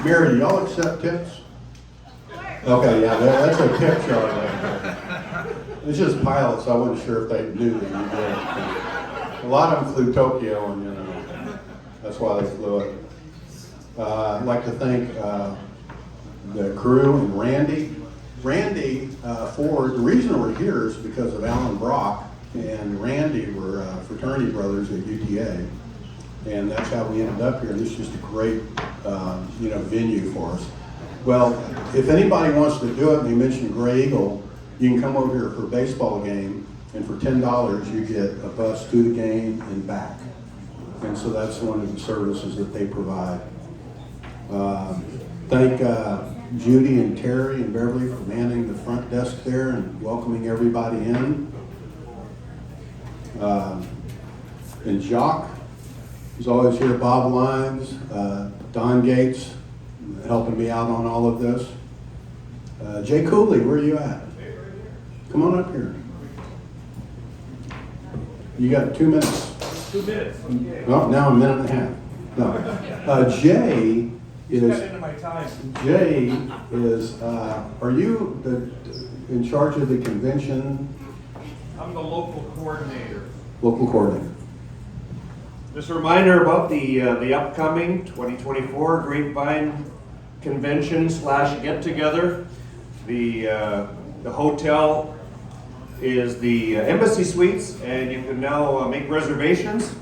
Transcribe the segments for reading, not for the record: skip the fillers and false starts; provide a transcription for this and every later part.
Mary, do y'all accept tips? Okay, yeah, that's a tip jar right there. It's just pilots. I wasn't sure if they knew that you did. A lot of them flew Tokyo, and that's why they flew it. I'd like to thank the crew and Randy. Randy Ford, the reason we're here is because of Alan Brock and Randy were fraternity brothers at UTA, and that's how we ended up here. And this is just a great, venue for us. Well, if anybody wants to do it, and you mentioned Gray Eagle, you can come over here for a baseball game, and for $10 you get a bus to the game and back. And so that's one of the services that they provide. Thank Judy and Terry and Beverly for manning the front desk there and welcoming everybody in. And Jacques is always here, Bob Lyons, Don Gates, helping me out on all of this. Jay Cooley, where are you at? Come on up here. You got 2 minutes. 2 minutes. Okay. Well, now a minute and a half. No. Jay is. Cut into my time. Jay is. Are you in charge of the convention? I'm the local coordinator. Local coordinator. Just a reminder about the upcoming 2024 Grapevine Convention / Get Together. The hotel is the Embassy Suites, and you can now make reservations.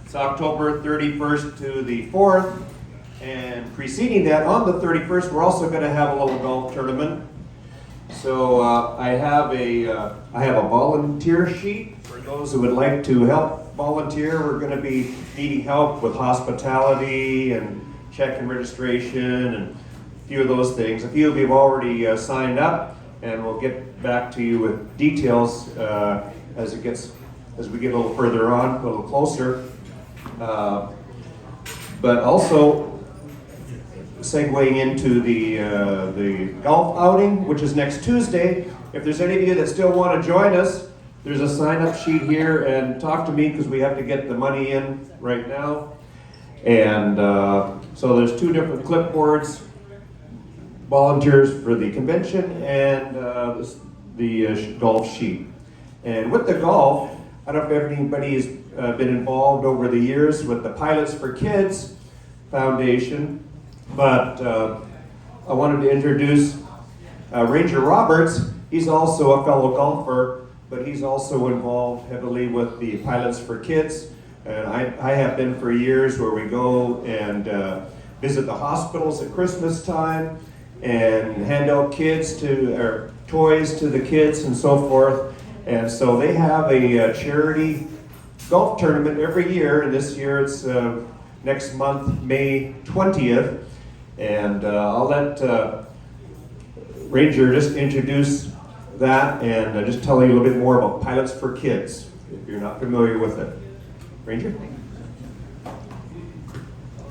It's October 31st to the 4th, and preceding that, on the 31st, we're also going to have a little golf tournament. So I have a volunteer sheet for those who would like to help volunteer. We're going to be needing help with hospitality and check-in registration and a few of those things. A few of you have already signed up, and we'll get back to you with details as we get a little further on, a little closer. But also segueing into the golf outing, which is next Tuesday. If there's any of you that still want to join us, there's a sign-up sheet here, and talk to me because we have to get the money in right now. And so there's 2 different clipboards, volunteers for the convention and the golf sheet. And with the golf, I don't know if anybody's been involved over the years with the Pilots for Kids Foundation, but I wanted to introduce Ranger Roberts. He's also a fellow golfer, but he's also involved heavily with the Pilots for Kids. And I have been for years, where we go and visit the hospitals at Christmas time and hand out toys to the kids and so forth. And so they have a charity golf tournament every year, and this year it's next month, May 20th. And I'll let Ranger just introduce that and just tell you a little bit more about Pilots for Kids, if you're not familiar with it. Ranger?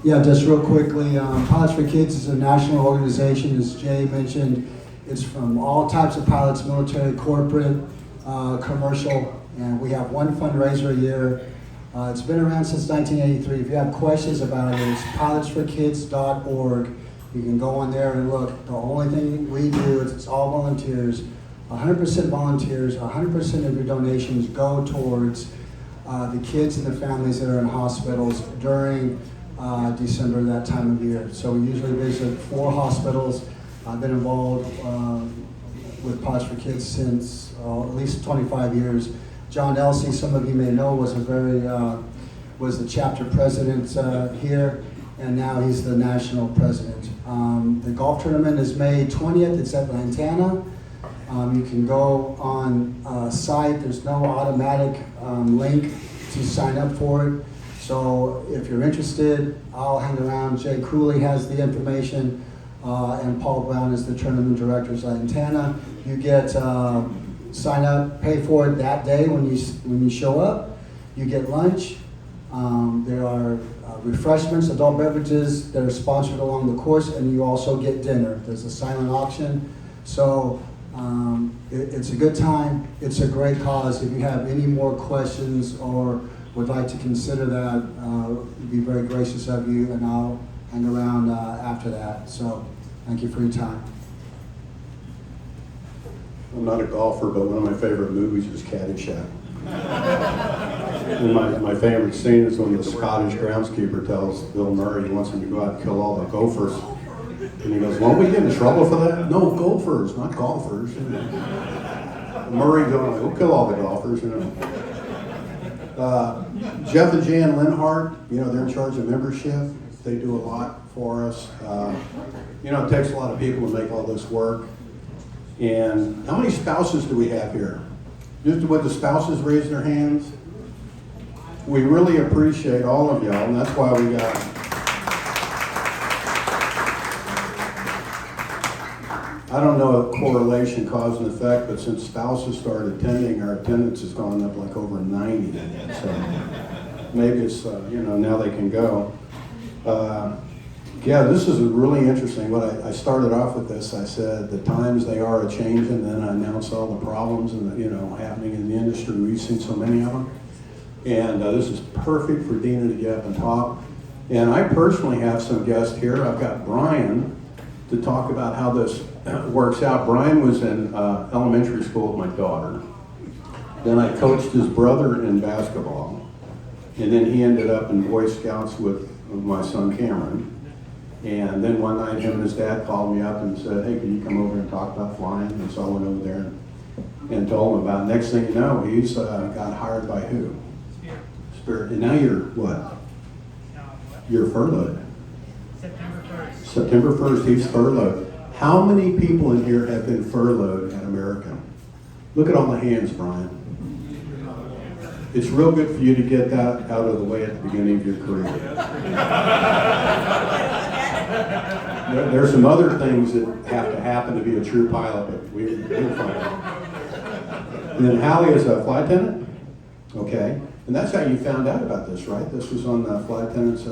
Yeah, just real quickly, Pilots for Kids is a national organization, as Jay mentioned. It's from all types of pilots, military, corporate, commercial, and we have one fundraiser a year. It's been around since 1983. If you have questions about it, it's pilotsforkids.org. You can go on there and look. The only thing we do is it's all volunteers, 100% volunteers. 100% of your donations go towards the kids and the families that are in hospitals during December, that time of year. So we usually visit 4 hospitals. I've been involved with Pilots for Kids since at least 25 years. John Elsey, some of you may know, was the chapter president here, and now he's the national president. The golf tournament is May 20th. It's at Lantana. You can go on site. There's no automatic link to sign up for it. So if you're interested, I'll hang around. Jay Cooley has the information, and Paul Brown is the tournament director at Lantana. You get sign up, pay for it that day when you show up. You get lunch. There are refreshments, adult beverages that are sponsored along the course, and you also get dinner. There's a silent auction. So it's a good time. It's a great cause. If you have any more questions or would like to consider that, be very gracious of you, and I'll hang around after that. So thank you for your time. I'm not a golfer, but one of my favorite movies is Caddyshack. And my favorite scene is when the Scottish groundskeeper tells Bill Murray he wants him to go out and kill all the gophers. And he goes, won't we get in trouble for that? No, gophers, not golfers. You know. Murray going, go kill all the golfers, you know. Jeff and Jan Linhart, you know, they're in charge of membership. They do a lot for us. You know, it takes a lot of people to make all this work. And how many spouses do we have here? Just with the spouses raise their hands? We really appreciate all of y'all, and that's why we got. I don't know a correlation, cause and effect, but since spouses started attending, our attendance has gone up like over 90. So maybe it's, you know, now they can go. Yeah, this is really interesting. What I started off with this, I said the times they are a-changing, then I announced all the problems and you know happening in the industry. We've seen so many of them. And this is perfect for Dena to get up and talk. And I personally have some guests here. I've got Brian to talk about how this works out. Brian was in elementary school with my daughter. Then I coached his brother in basketball. And then he ended up in Boy Scouts with my son Cameron. And then one night him and his dad called me up and said, hey, can you come over and talk about flying? And so I went over there and told him about it. Next thing you know, he's got hired by who? Spirit. And now you're what? You're furloughed. September 1st. September 1st, he's furloughed. How many people in here have been furloughed at American? Look at all the hands, Brian. It's real good for you to get that out of the way at the beginning of your career. There's some other things that have to happen to be a true pilot, but we'll find out. And then Hallie is a flight attendant? Okay. And that's how you found out about this, right? This was on the flight attendant's.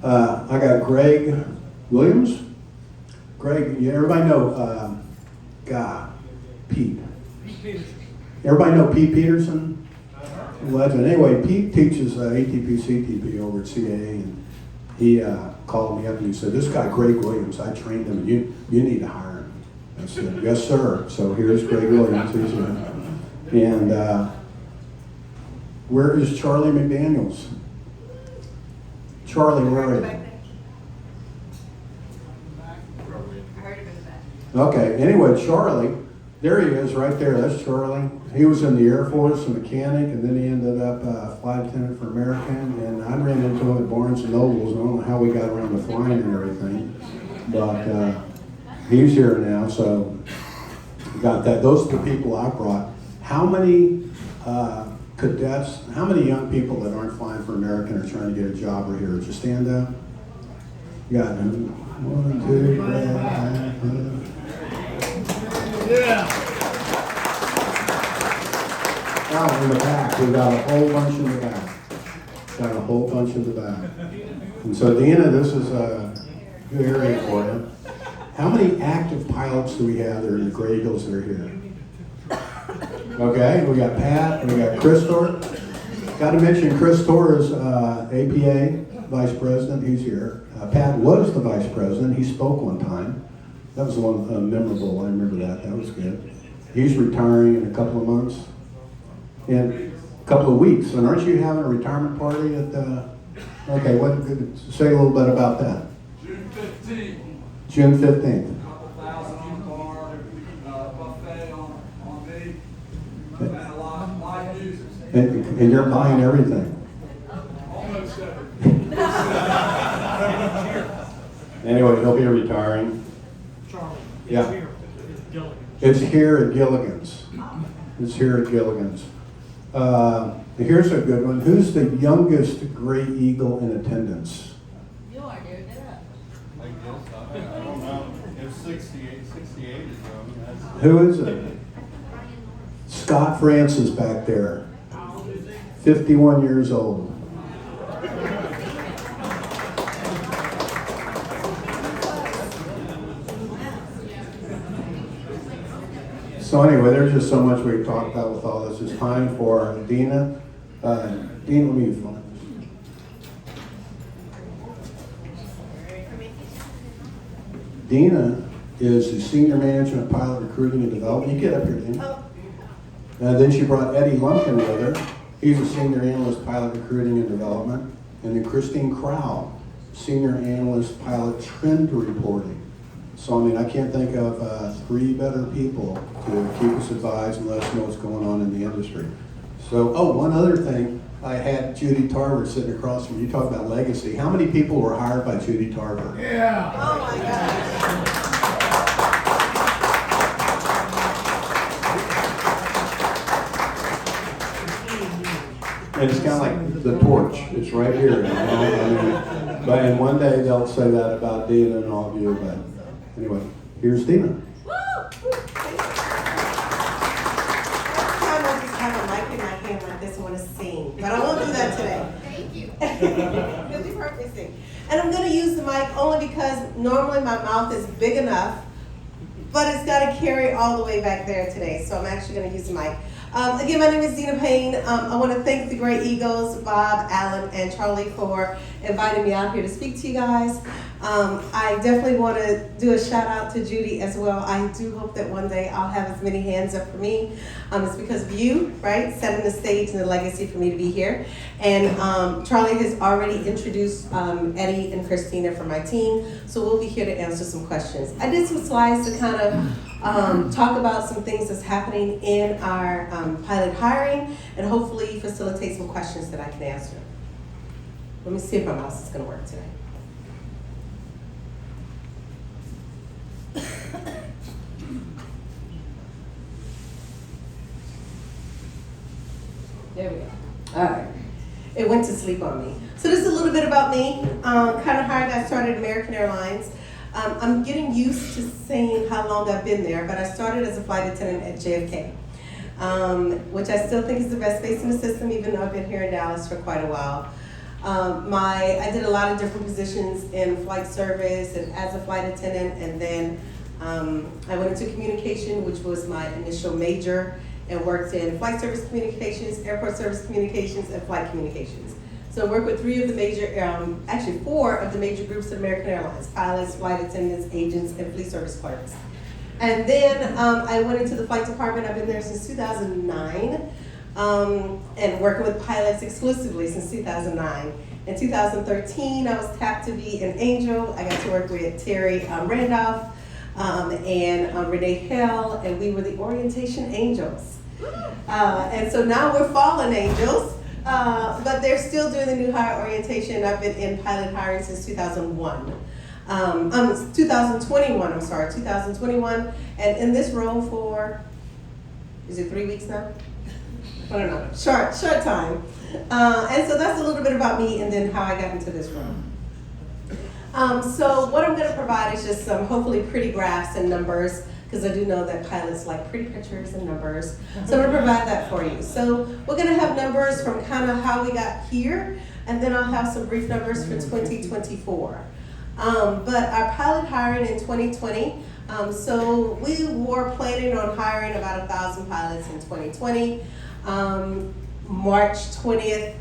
I got Greg Williams. Greg, yeah, everybody know Pete. Everybody know Pete Peterson? Legend. Anyway, Pete teaches ATP, CTP over at CAA, and he called me up and he said, this guy, Greg Williams, I trained him, you need to hire him. I said, yes, sir. So here's Greg Williams. He's here. And where is Charlie McDaniels? Charlie, where are you? Okay, anyway, Charlie, there he is right there. That's Charlie. He was in the Air Force, a mechanic, and then he ended up flight attendant for American. And I ran into him at Barnes and Nobles. I don't know how we got around the flying and everything, but he's here now. So got that. Those are the people I brought. How many cadets? How many young people that aren't flying for American are trying to get a job right here? Just stand up. You got 1, 2, 3. Yeah. Now in the back, we got a whole bunch in the back. Got a whole bunch in the back. And so Dena, this is a good area for you. How many active pilots do we have that are in the Gray Eagles that are here? Okay, we got Pat, we got Chris Torr. Got to mention Chris Torr is APA Vice President, he's here. Pat was the Vice President, he spoke one time. That was one memorable, I remember that, that was good. He's retiring in a couple of months. In a couple of weeks, and aren't you having a retirement party at the, okay, say a little bit about that. June 15th. June 15th. A couple thousand on the bar, buffet on me, and a lot of live music. And you're buying everything. Almost everything. Anyway, he'll be retiring. Charlie. Yeah. It's here. It's here It's Gilligan. at Gilligan's. It's here at Gilligan's. Here's a good one. Who's the youngest Gray Eagle in attendance? You are, dude. Get up. I don't know. If 68 is young. Who is it? Scott Francis back there. 51 years old. So anyway, there's just so much we've talked about with all this. It's time for Dena. Dena, let me phone. Dena is the Senior Manager of Pilot Recruiting and Development. You get up here, Dena. And then she brought Eddie Luncheon with her. He's a Senior Analyst, Pilot Recruiting and Development. And then Christine Crowell, Senior Analyst, Pilot Trend Reporting. So, I mean, I can't think of three better people to keep us advised and let us know what's going on in the industry. So, oh, one other thing. I had Judy Tarver sitting across from you. Talk about legacy. How many people were hired by Judy Tarver? Yeah. Oh my gosh. And it's kind of like the torch. It's right here. You know? I mean, and one day they'll say that about Dena and all of you. But anyway, here's Dena. Time I just have a mic in my hand like this and want to sing, but I won't do that today. Thank you. You'll be perfect sing. And I'm going to use the mic only because normally my mouth is big enough, but it's got to carry all the way back there today. So I'm actually going to use the mic. Again, my name is Dena Payne. I want to thank the Great Eagles, Bob, Alan, and Charlie for inviting me out here to speak to you guys. I definitely want to do a shout out to Judy as well. I do hope that one day I'll have as many hands up for me. It's because of you, right, setting the stage and the legacy for me to be here. And Charlie has already introduced Eddie and Christina from my team, so we'll be here to answer some questions. I did some slides to kind of talk about some things that's happening in our pilot hiring and hopefully facilitate some questions that I can answer. Let me see if my mouse is going to work today. There we go. All right. It went to sleep on me. So this is a little bit about me. Kind of how I got started at American Airlines. I'm getting used to saying how long I've been there, but I started as a flight attendant at JFK, which I still think is the best space in the system, even though I've been here in Dallas for quite a while. I did a lot of different positions in flight service and as a flight attendant, and then I went into communication, which was my initial major, and worked in flight service communications, airport service communications, and flight communications. So I worked with three of the major, actually four of the major groups of American Airlines: pilots, flight attendants, agents, and fleet service clerks. And then I went into the flight department. I've been there since 2009, and working with pilots exclusively since 2009. In 2013, I was tapped to be an angel. I got to work with Terry Randolph and Renee Hill, and we were the orientation angels. And so now we're fallen angels, but they're still doing the new hire orientation. I've been in pilot hiring since 2001. 2021, and in this role for, is it 3 weeks now? I don't know, short time. And so that's a little bit about me and then how I got into this role. So what I'm going to provide is just some hopefully pretty graphs and numbers, because I do know that pilots like pretty pictures and numbers. So I'm going to provide that for you. So we're going to have numbers from kind of how we got here, and then I'll have some brief numbers for 2024. But our pilot hiring in 2020, so we were planning on hiring about 1,000 pilots in 2020. March 20th,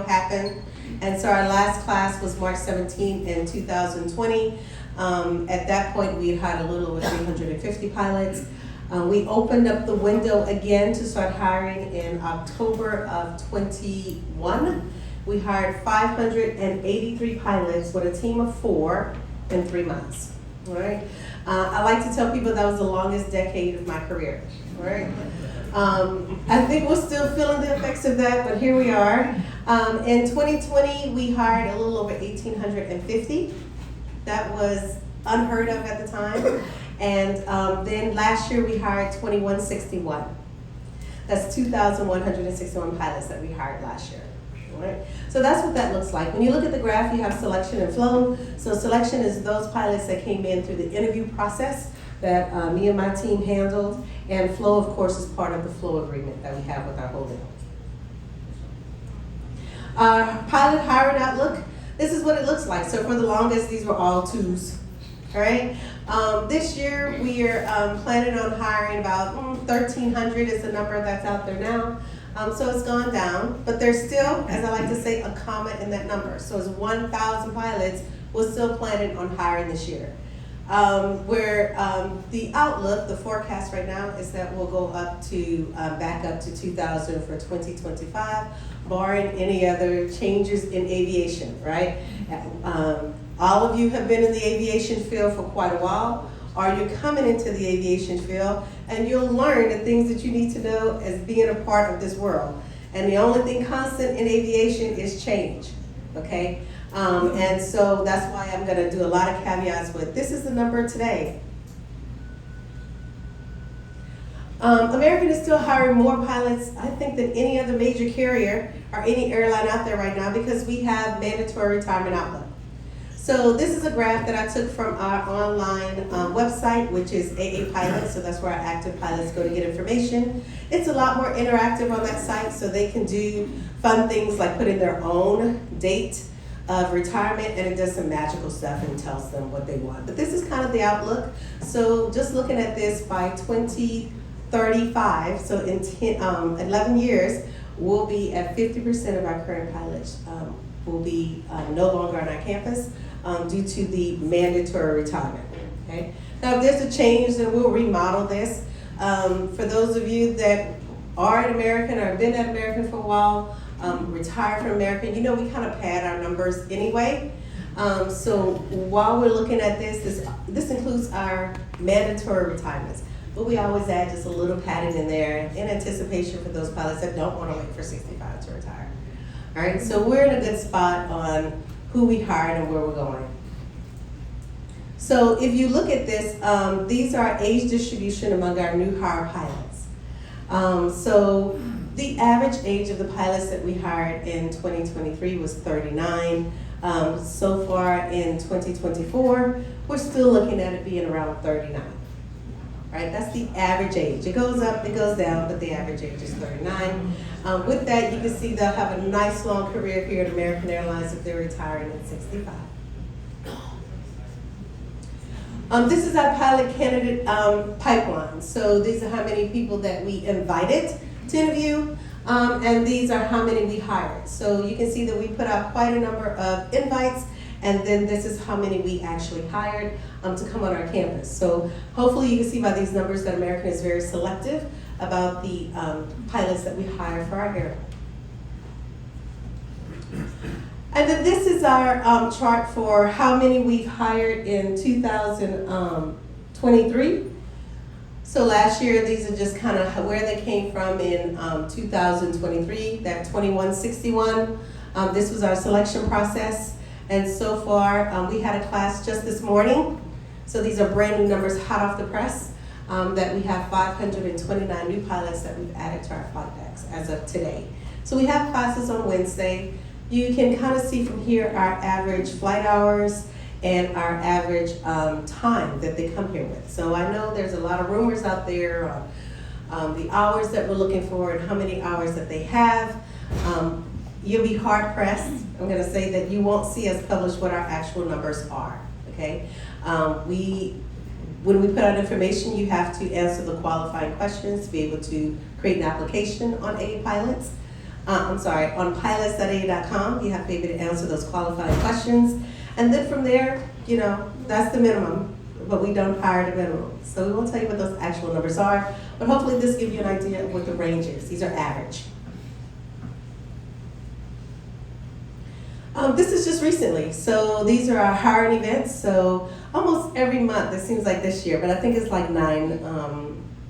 happened. And so our last class was March 17th in 2020. At that point, we had hired a little over 350 pilots. We opened up the window again to start hiring in October of 21. We hired 583 pilots with a team of 4 in 3 months. All right. I like to tell people that was the longest decade of my career. All right. I think we're still feeling the effects of that, but here we are. In 2020, we hired a little over 1,850. That was unheard of at the time. And then last year, we hired 2,161. That's 2,161 pilots that we hired last year. All right. So that's what that looks like. When you look at the graph, you have selection and flow. So selection is those pilots that came in through the interview process that me and my team handled. And flow, of course, is part of the flow agreement that we have with our holding. Our pilot hiring outlook, this is what it looks like. So for the longest, these were all 2s. All right. This year, we are planning on hiring about 1,300 is the number that's out there now. So it's gone down, but there's still, as I like to say, a comma in that number. So it's 1,000 pilots we're still planning on hiring this year. where the outlook, the forecast right now is that we'll go up to, back up to 2,000 for 2025, barring any other changes in aviation, right? All of you have been in the aviation field for quite a while, or you're coming into the aviation field, and you'll learn the things that you need to know as being a part of this world. And the only thing constant in aviation is change, okay? And so that's why I'm gonna do a lot of caveats with, this is the number today. American is still hiring more pilots, I think, than any other major carrier or any airline out there right now, because we have mandatory retirement outlook. So this is a graph that I took from our online website, which is AA Pilot, so that's where our active pilots go to get information. It's a lot more interactive on that site, so they can do fun things like put in their own date of retirement, and it does some magical stuff and tells them what they want. But this is kind of the outlook. So just looking at this, by 2035, so in 11 years, we'll be at 50% of our current pilots will be no longer on our campus due to the mandatory retirement, okay? Now, if there's a change, then we'll remodel this. For those of you that are at American or have been at American for a while, retired from American, you know we kind of pad our numbers anyway. So while we're looking at this includes our mandatory retirements, but we always add just a little padding in there in anticipation for those pilots that don't want to wait for 65 to retire. All right, so we're in a good spot on who we hired and where we're going. So if you look at this, these are age distribution among our new hire pilots. So the average age of the pilots that we hired in 2023 was 39. So far in 2024, we're still looking at it being around 39. Right, that's the average age. It goes up, it goes down, but the average age is 39. With that, you can see they'll have a nice long career here at American Airlines if they're retiring at 65. This is our pilot candidate pipeline. So these are how many people that we invited to interview, and these are how many we hired. So you can see that we put out quite a number of invites, and then this is how many we actually hired to come on our campus. So hopefully you can see by these numbers that American is very selective about the pilots that we hire for our airline. And then this is our chart for how many we've hired in 2023. So last year, these are just kind of where they came from in 2023, that 2161. This was our selection process. And so far, we had a class just this morning. So these are brand new numbers hot off the press, that we have 529 new pilots that we've added to our flight decks as of today. So we have classes on Wednesday. You can kind of see from here our average flight hours and our average time that they come here with. So I know there's a lot of rumors out there on the hours that we're looking for and how many hours that they have. You'll be hard pressed. I'm going to say that you won't see us publish what our actual numbers are, okay? When we put out information, you have to answer the qualifying questions to be able to create an application on AA Pilots. On pilots.aa.com, you have to be able to answer those qualifying questions. And then from there, you know, that's the minimum, but we don't hire the minimum. So we won't tell you what those actual numbers are, but hopefully this gives you an idea of what the range is. These are average. This is just recently. So these are our hiring events. So almost every month, it seems like this year, but I think it's like nine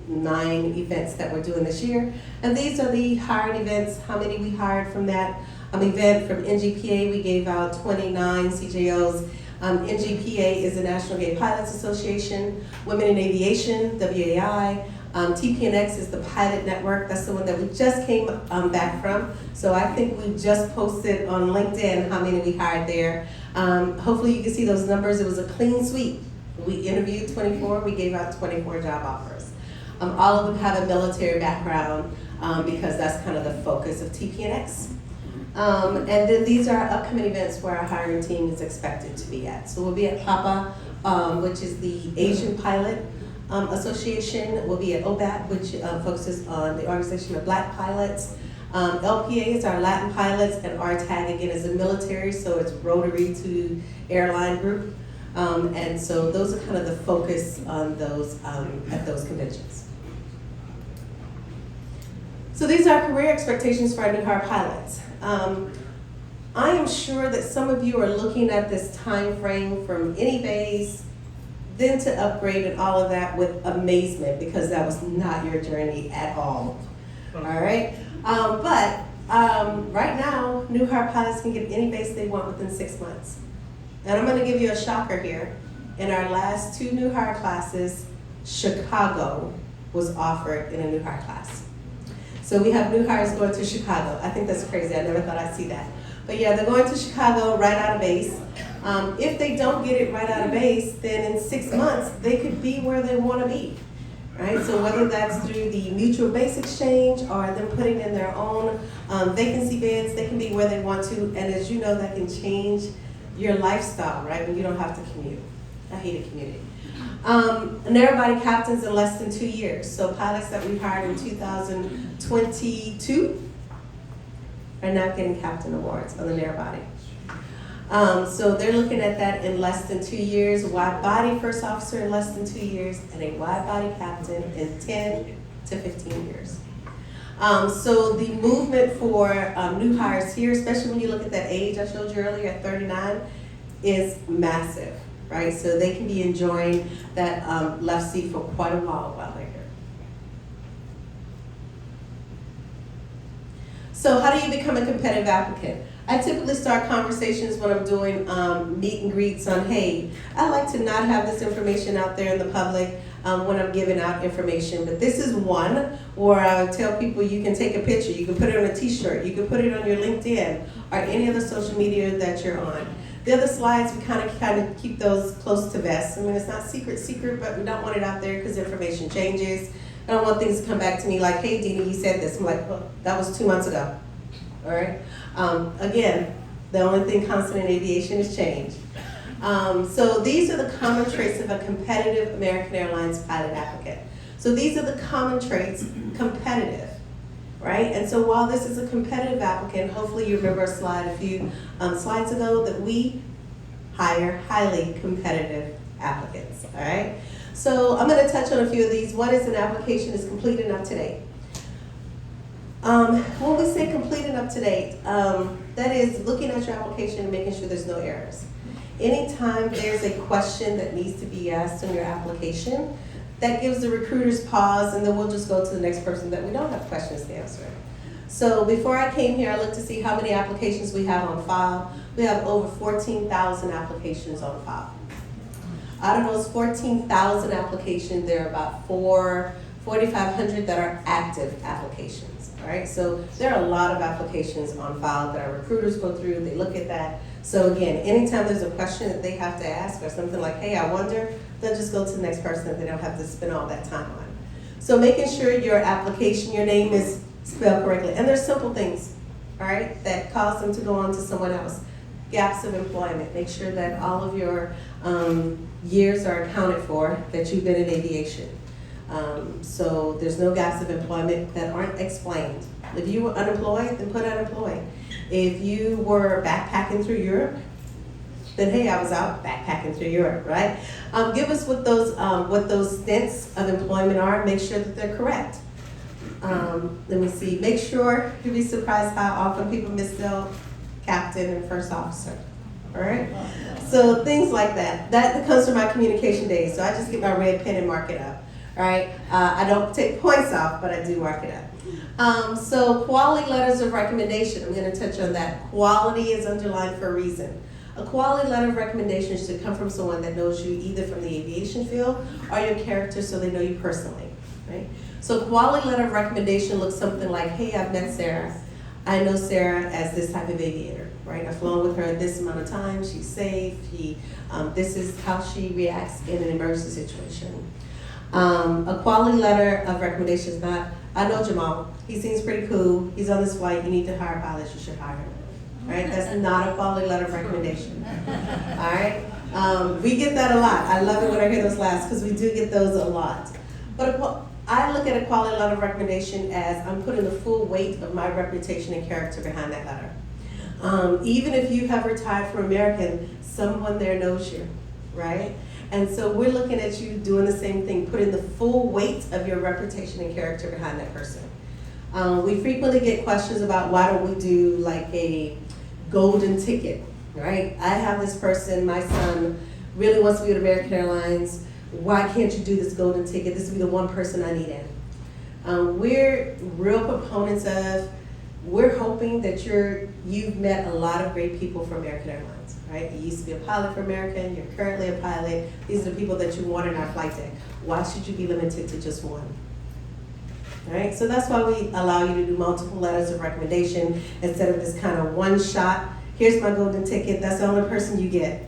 events that we're doing this year. And these are the hiring events, how many we hired from that event. From NGPA, we gave out 29 CJOs. NGPA is the National Gay Pilots Association, Women in Aviation, WAI. TPNX is the pilot network. That's the one that we just came back from. So I think we just posted on LinkedIn how many we hired there. Hopefully you can see those numbers. It was a clean sweep. We interviewed 24, we gave out 24 job offers. All of them have a military background because that's kind of the focus of TPNX. And then these are our upcoming events where our hiring team is expected to be at. So we'll be at PAPA, which is the Asian Pilot Association. We'll be at OBAT, which focuses on the Organization of Black Pilots. LPA is our Latin pilots, and RTAG again is the military, so it's Rotary to Airline Group. And so those are kind of the focus on those at those conventions. So these are career expectations for our new hire pilots. I am sure that some of you are looking at this time frame from any base, then to upgrade and all of that with amazement, because that was not your journey at all. All right? But right now, new hire pilots can get any base they want within 6 months. And I'm going to give you a shocker here. In our last 2 new hire classes, Chicago was offered in a new hire class. So we have new hires going to Chicago. I think that's crazy. I never thought I'd see that. But yeah, they're going to Chicago right out of base. If they don't get it right out of base, then in 6 months, they could be where they want to be. Right? So whether that's through the mutual base exchange or them putting in their own vacancy bids, they can be where they want to. And as you know, that can change your lifestyle, right? When you don't have to commute. I hated commuting. Narrow body captains in less than 2 years. So pilots that we hired in 2022 are now getting captain awards on the narrow body. So they're looking at that in less than 2 years, wide body first officer in less than 2 years, and a wide body captain in 10 to 15 years. So the movement for new hires here, especially when you look at that age I showed you earlier at 39, is massive, right? So they can be enjoying that left seat for quite a while they're here. So how do you become a competitive applicant? I typically start conversations when I'm doing meet and greets on, hey, I like to not have this information out there in the public when I'm giving out information, but this is one where I tell people you can take a picture, you can put it on a t-shirt, you can put it on your LinkedIn or any other social media that you're on. The other slides, we kind of keep those close to vest. I mean, it's not secret, but we don't want it out there because information changes. I don't want things to come back to me like, hey, Dena, you said this. I'm like, well, that was 2 months ago. All right. Again, the only thing constant in aviation is change. So these are the common traits of a competitive American Airlines pilot applicant. So these are the common traits, competitive, right? And so while this is a competitive applicant, hopefully you remember a slide a few slides ago that we hire highly competitive applicants, all right? So I'm going to touch on a few of these. One is an application is complete and up to date. When we say complete and up to date, that is looking at your application and making sure there's no errors. Anytime there's a question that needs to be asked on your application, that gives the recruiters pause, and then we'll just go to the next person that we don't have questions to answer. So before I came here, I looked to see how many applications we have on file. We have over 14,000 applications on file. Out of those 14,000 applications, there are about 4,500 that are active applications. All right, so there are a lot of applications on file that our recruiters go through. They look at that. So again, anytime there's a question that they have to ask or something like, hey, I wonder, they'll just go to the next person that they don't have to spend all that time on. So making sure your application, your name is spelled correctly. And there's simple things, all right, that cause them to go on to someone else. Gaps of employment. Make sure that all of your years are accounted for, that you've been in aviation. So there's no gaps of employment that aren't explained. If you were unemployed, then put unemployed. If you were backpacking through Europe, then hey, I was out backpacking through Europe, right? Give us what those stints of employment are. Make sure that they're correct. Let me see. Make sure, you'll be surprised how often people misspell captain and first officer. All right? So things like that. That comes from my communication days. So I just get my red pen and mark it up. All right? I don't take points off, but I do mark it up. So quality letters of recommendation. I'm going to touch on that. Quality is underlined for a reason. A quality letter of recommendation should come from someone that knows you either from the aviation field or your character, so they know you personally, right? So quality letter of recommendation looks something like, hey, I've met Sarah. I know Sarah as this type of aviator, right? I've flown with her this amount of time. She's safe. This is how she reacts in an emergency situation. A quality letter of recommendation is not, I know Jamal. He seems pretty cool. He's on this flight. You need to hire pilots. You should hire him. Right? That's not a quality letter of recommendation. All right? We get that a lot. I love it when I hear those laughs because we do get those a lot. But I look at a quality letter of recommendation as I'm putting the full weight of my reputation and character behind that letter. Even if you have retired from American, someone there knows you, right? And so we're looking at you doing the same thing, putting the full weight of your reputation and character behind that person. We frequently get questions about why don't we do like a golden ticket, right? I have this person, my son really wants to be with American Airlines. Why can't you do this golden ticket? This would be the one person I need in. We're real proponents of, we're hoping that you've met a lot of great people from American Airlines, right? You used to be a pilot for American, you're currently a pilot. These are the people that you want in our flight deck. Why should you be limited to just one? All right, so that's why we allow you to do multiple letters of recommendation instead of this kind of one shot. Here's my golden ticket, that's the only person you get,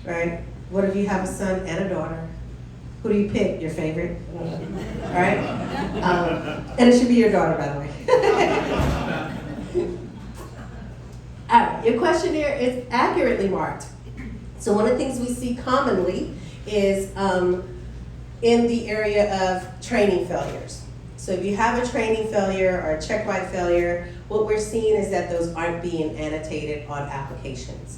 right? What if you have a son and a daughter? Who do you pick? Your favorite? All right? And it should be your daughter, by the way. All right, your questionnaire is accurately marked. So one of the things we see commonly is in the area of training failures. So if you have a training failure or a check ride failure, what we're seeing is that those aren't being annotated on applications.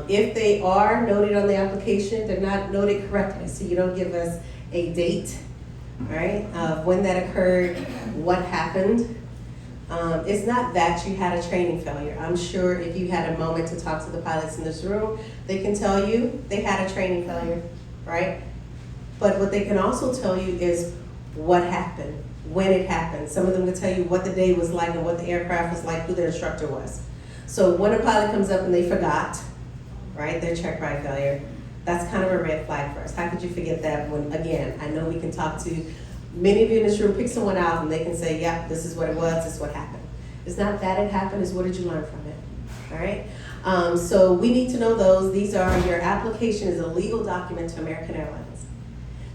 If they are noted on the application, they're not noted correctly. So you don't give us a date, right, of when that occurred, what happened. It's not that you had a training failure. I'm sure if you had a moment to talk to the pilots in this room, they can tell you they had a training failure, right? But what they can also tell you is what happened, when it happened. Some of them can tell you what the day was like and what the aircraft was like, who their instructor was. So when a pilot comes up and they forgot, right, their check ride failure, that's kind of a red flag for us. How could you forget that when, again, I know we can talk to many of you in this room, pick someone out and they can say, yep, this is what it was, this is what happened. It's not that it happened, it's what did you learn from it, all right? So we need to know those. These are, your application is a legal document to American Airlines.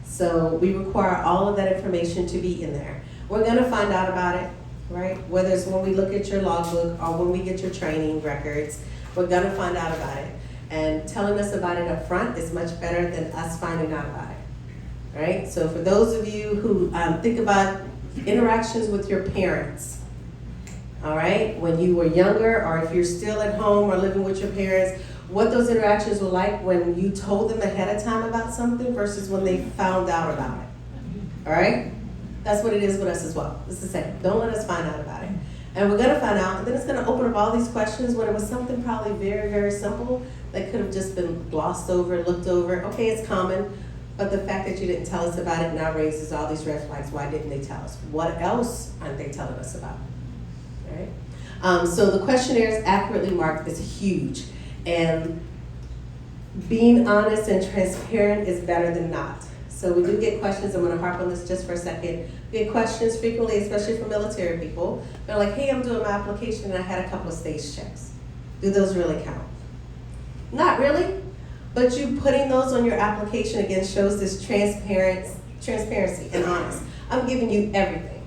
So we require all of that information to be in there. We're gonna find out about it, right? Whether it's when we look at your logbook or when we get your training records, we're gonna find out about it. And telling us about it up front is much better than us finding out about it, right? So for those of you who think about interactions with your parents, all right? When you were younger, or if you're still at home or living with your parents, what those interactions were like when you told them ahead of time about something versus when they found out about it, all right? That's what it is with us as well. It's the same. Don't let us find out about it. And we're gonna find out, and then it's gonna open up all these questions when it was something probably very, very simple that could have just been glossed over, looked over. Okay, it's common, but the fact that you didn't tell us about it now raises all these red flags. Why didn't they tell us? What else aren't they telling us about? All right? So the questionnaire is accurately marked is huge. And being honest and transparent is better than not. So we do get questions, I'm gonna harp on this just for a second. We get questions frequently, especially from military people. They're like, hey, I'm doing my application and I had a couple of stage checks. Do those really count? Not really, but you putting those on your application again shows this transparency and honest. I'm giving you everything,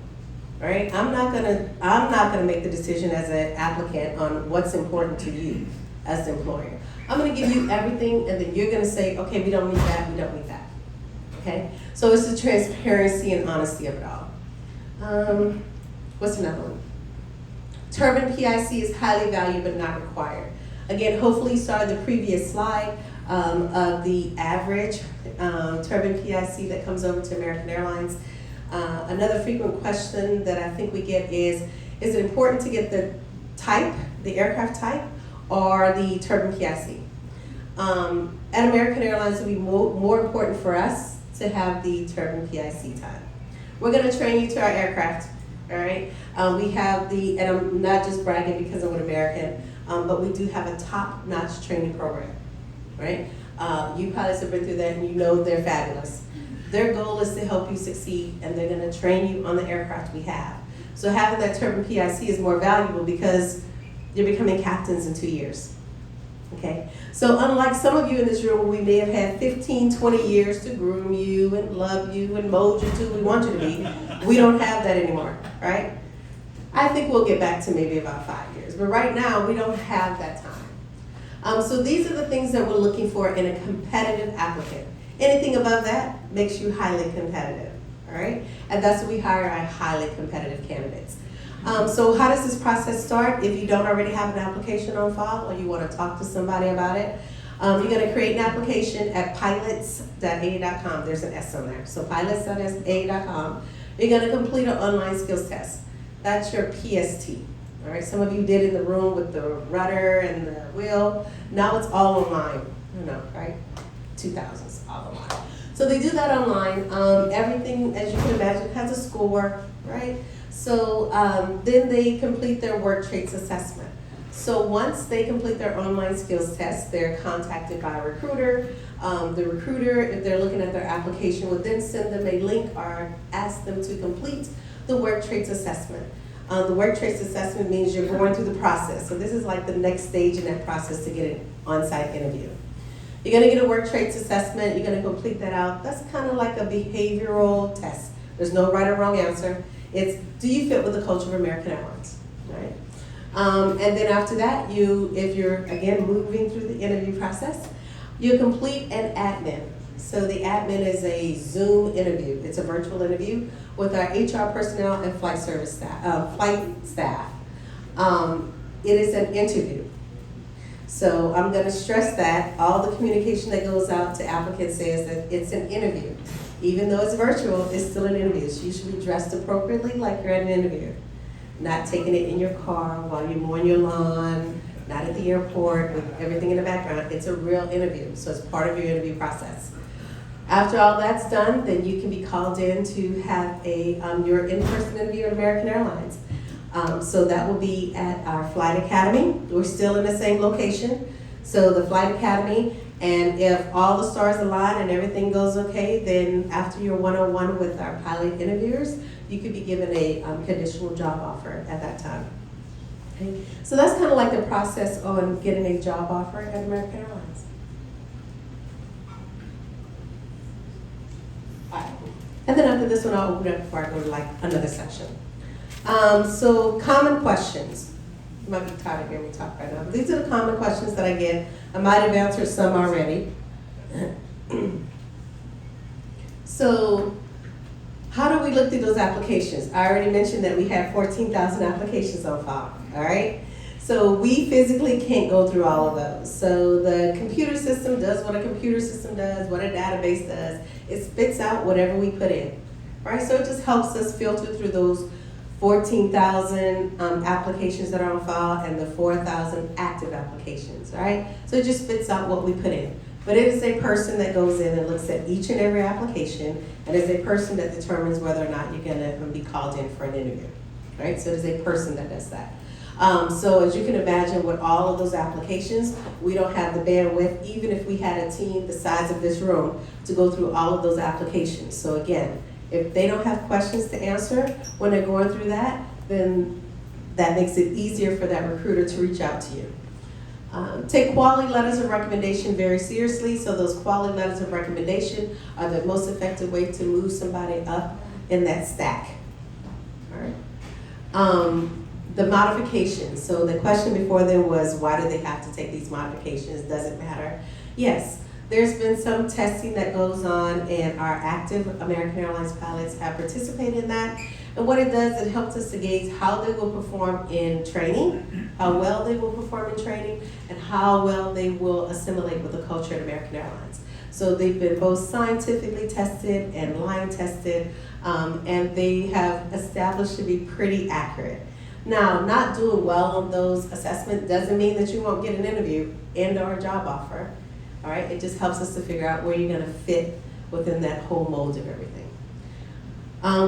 right? I'm not gonna make the decision as an applicant on what's important to you as the employer. I'm gonna give you everything and then you're gonna say, okay, we don't need that, we don't need that, okay? So it's the transparency and honesty of it all. What's another one? Turbine PIC is highly valued but not required. Again, hopefully you saw the previous slide of the average turbine PIC that comes over to American Airlines. Another frequent question that I think we get is it important to get the type, the aircraft type, or the turbine PIC? At American Airlines, it would be more important for us to have the turbine PIC time. We're gonna train you to our aircraft, all right? We have the, and I'm not just bragging because I'm with American, but we do have a top-notch training program, right? You pilots have been through that and you know they're fabulous. Their goal is to help you succeed and they're gonna train you on the aircraft we have. So having that turbine PIC is more valuable because you're becoming captains in 2 years, okay? So unlike some of you in this room, we may have had 15, 20 years to groom you and love you and mold you to who we want you to be. We don't have that anymore, right? I think we'll get back to maybe about 5 years, but right now we don't have that time. So these are the things that we're looking for in a competitive applicant. Anything above that makes you highly competitive, all right? And that's what we hire our highly competitive candidates. So how does this process start? If you don't already have an application on file or you want to talk to somebody about it, You're gonna create an application at pilots.a.com. There's an S on there. So pilots.a.com. You're gonna complete an online skills test. That's your PST. All right, some of you did in the room with the rudder and the wheel. Now it's all online, right? 2000s, all online. So they do that online. Everything, as you can imagine, has a score, right? So then they complete their work traits assessment. So once they complete their online skills test, they're contacted by a recruiter. The recruiter, if they're looking at their application, would then send them a link or ask them to complete the work traits assessment. The work traits assessment means you're going through the process. So this is like the next stage in that process to get an on-site interview. You're gonna get a work traits assessment, you're gonna complete that out. That's kind of like a behavioral test. There's no right or wrong answer. It's, do you fit with the culture of American Airlines, right? And then after that, if you're, again, moving through the interview process, you complete an admin. So the admin is a Zoom interview. It's a virtual interview with our HR personnel and flight staff. It is an interview. So I'm going to stress that all the communication that goes out to applicants says that it's an interview. Even though it's virtual, it's still an interview. So you should be dressed appropriately like you're at an interview. Not taking it in your car while you're mowing your lawn, not at the airport with everything in the background. It's a real interview, so it's part of your interview process. After all that's done, then you can be called in to have your in-person interview at American Airlines. So that will be at our Flight Academy. We're still in the same location. So the Flight Academy, and if all the stars align and everything goes okay, then after your one-on-one with our pilot interviewers, you could be given a conditional job offer at that time. Okay? So that's kind of like the process on getting a job offer at American Airlines. All right. And then after this one, I'll open it up before I go to like another section. So common questions. You might be tired of hearing me talk right now, but these are the common questions that I get. I might have answered some already. So, how do we look through those applications? I already mentioned that we have 14,000 applications on file, all right? So we physically can't go through all of those. So the computer system does what a computer system does, what a database does. It spits out whatever we put in, right? So it just helps us filter through those 14,000 applications that are on file and the 4,000 active applications, right? So it just spits out what we put in. But it is a person that goes in and looks at each and every application, and is a person that determines whether or not you're gonna be called in for an interview, right? So it is a person that does that. So as you can imagine, with all of those applications, we don't have the bandwidth, even if we had a team the size of this room, to go through all of those applications. So again, if they don't have questions to answer when they're going through that, then that makes it easier for that recruiter to reach out to you. Take quality letters of recommendation very seriously. So those quality letters of recommendation are the most effective way to move somebody up in that stack. All right. The modifications. So the question before there was, why do they have to take these modifications? Does it matter? Yes. There's been some testing that goes on, and our active American Airlines pilots have participated in that. And what it does, it helps us to gauge how they will perform in training, how well they will perform in training, and how well they will assimilate with the culture at American Airlines. So they've been both scientifically tested and line tested, and they have established to be pretty accurate. Now, not doing well on those assessments doesn't mean that you won't get an interview and or a job offer. All right, it just helps us to figure out where you're going to fit within that whole mold of everything.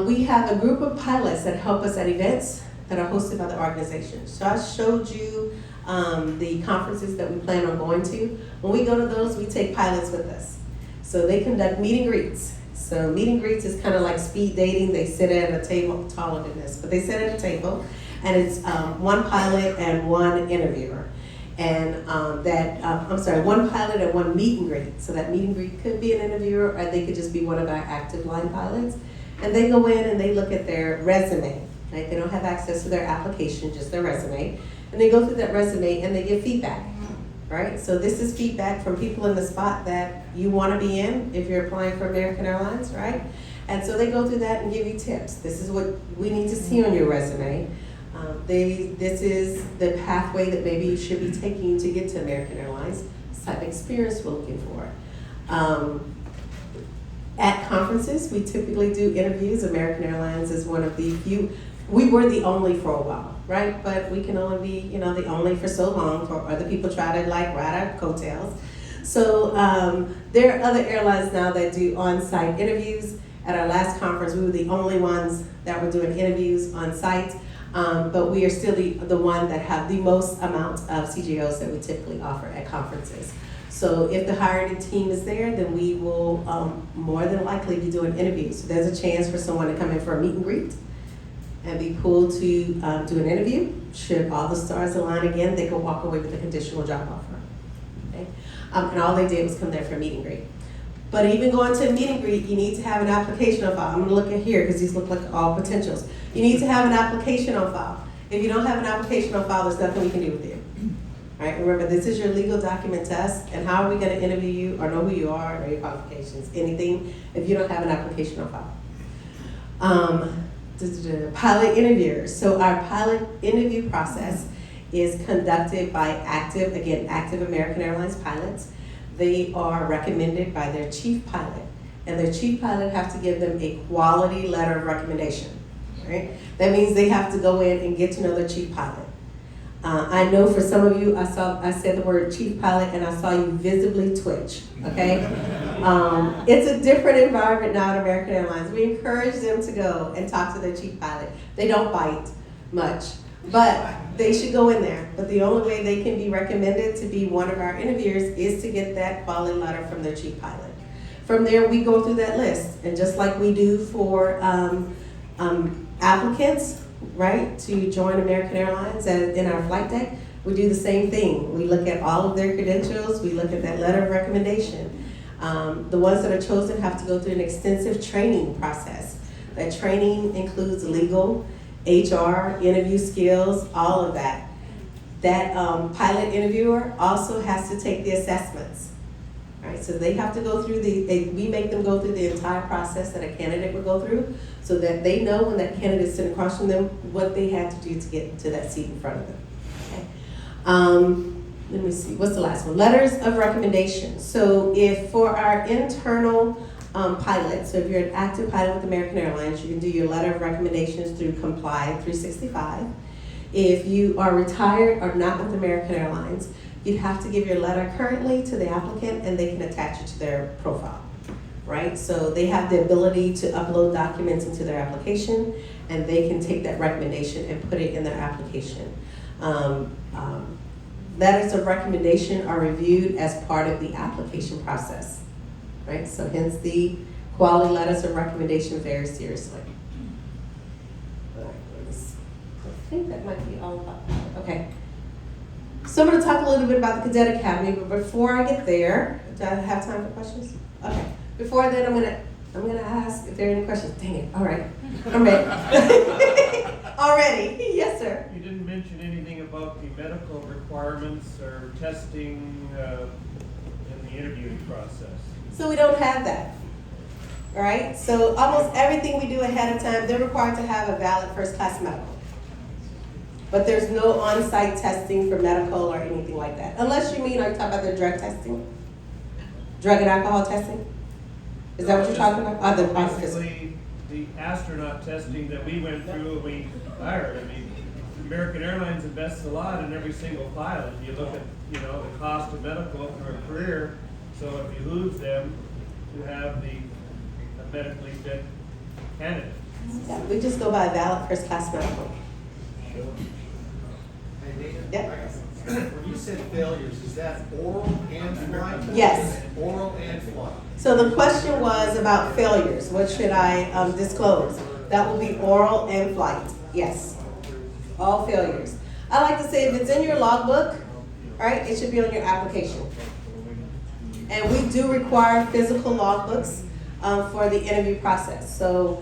We have a group of pilots that help us at events that are hosted by the organization. So I showed you the conferences that we plan on going to. When we go to those, we take pilots with us. So they conduct meet and greets. So meet and greets is kind of like speed dating. They sit at a table taller than this, but they sit at a table, and it's one pilot and one interviewer. And one pilot and one meet and greet. So that meet and greet could be an interviewer, or they could just be one of our active line pilots. And they go in and they look at their resume. Right? They don't have access to their application, just their resume. And they go through that resume and they give feedback. Right? So this is feedback from people in the spot that you want to be in if you're applying for American Airlines, right? And so they go through that and give you tips. This is what we need to see on your resume. This is the pathway that maybe you should be taking to get to American Airlines. type of experience we're looking for. At conferences, we typically do interviews. American Airlines is one of the few. We were the only for a while, right? But we can only be, the only for so long for other people try to like ride our coattails. So there are other airlines now that do on-site interviews. At our last conference, we were the only ones that were doing interviews on site. But we are still the one that have the most amount of CGOs that we typically offer at conferences. So if the hiring team is there, then we will more than likely be doing interviews. So there's a chance for someone to come in for a meet and greet and be pulled to do an interview. Should all the stars align again, they can walk away with a conditional job offer. Okay? And all they did was come there for a meet and greet. But even going to a meet and greet, you need to have an application on file. I'm gonna look at here because these look like all potentials. You need to have an application on file. If you don't have an application on file, there's nothing we can do with you. All right, remember, this is your legal document test, and how are we gonna interview you or know who you are or your qualifications, anything, if you don't have an application on file. Pilot interviewers. So our pilot interview process is conducted by active American Airlines pilots. They are recommended by their chief pilot, and their chief pilot have to give them a quality letter of recommendation, right? That means they have to go in and get to know their chief pilot. I know for some of you, I said the word chief pilot and I saw you visibly twitch, okay? It's a different environment now at American Airlines. We encourage them to go and talk to their chief pilot. They don't bite much, but they should go in there. But the only way they can be recommended to be one of our interviewers is to get that quality letter from their chief pilot. From there, we go through that list. And just like we do for applicants, right, to join American Airlines in our flight deck, we do the same thing. We look at all of their credentials, we look at that letter of recommendation. The ones that are chosen have to go through an extensive training process. That training includes legal, HR, interview skills, all of that. That pilot interviewer also has to take the assessments. Right, so they have to go through we make them go through the entire process that a candidate would go through so that they know when that candidate is sitting across from them what they had to do to get to that seat in front of them. Okay. Let me see, what's the last one? Letters of recommendation. So if for our internal pilots, so if you're an active pilot with American Airlines, you can do your letter of recommendations through Comply 365. If you are retired or not with American Airlines, you'd have to give your letter currently to the applicant and they can attach it to their profile, right? So they have the ability to upload documents into their application and they can take that recommendation and put it in their application. Letters of recommendation are reviewed as part of the application process, right? So hence the quality letters of recommendation very seriously. All right, I think that might be all about that. Okay. So I'm going to talk a little bit about the Cadet Academy, but before I get there, do I have time for questions? Okay. Before then, I'm gonna ask if there are any questions. Dang it! All right, I'm ready. Already, yes, sir. You didn't mention anything about the medical requirements or testing in the interviewing process. So we don't have that. All right. So almost everything we do ahead of time, they're required to have a valid first-class medical. But there's no on-site testing for medical or anything like that. Unless are you talking about the drug testing? Drug and alcohol testing? Is that what you're talking about? Basically, the astronaut testing that we went through and we hired. I mean, American Airlines invests a lot in every single pilot. You look at, the cost of medical for a career. So it behooves them to have a medically fit candidate. Yeah, we just go by valid first-class medical. Yep. When you said failures, is that oral and flight? Yes. Oral and flight. So the question was about failures. What should I disclose? That will be oral and flight. Yes. All failures. I like to say if it's in your logbook, right, it should be on your application. And we do require physical logbooks for the interview process. So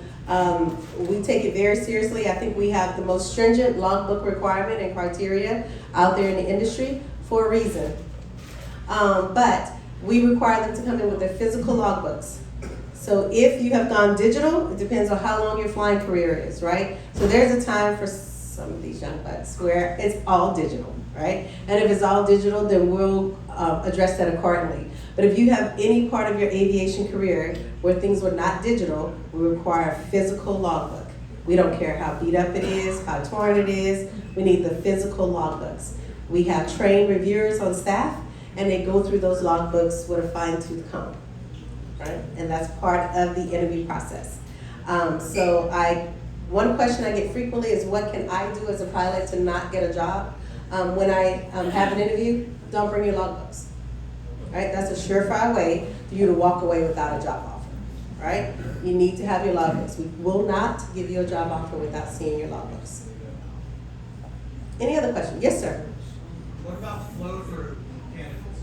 we take it very seriously. I think we have the most stringent logbook requirement and criteria out there in the industry for a reason. But we require them to come in with their physical logbooks. So if you have gone digital, it depends on how long your flying career is, right? So there's a time for some of these young bucks where it's all digital. right? And if it's all digital, then we'll address that accordingly. But if you have any part of your aviation career where things were not digital, we require a physical logbook. We don't care how beat up it is, how torn it is, we need the physical logbooks. We have trained reviewers on staff, and they go through those logbooks with a fine-tooth comb, right? And that's part of the interview process. One question I get frequently is, what can I do as a pilot to not get a job? When I have an interview, don't bring your logbooks, right? That's a surefire way for you to walk away without a job offer, right? You need to have your logbooks. We will not give you a job offer without seeing your logbooks. Any other questions? Yes, sir. What about flow for candidates?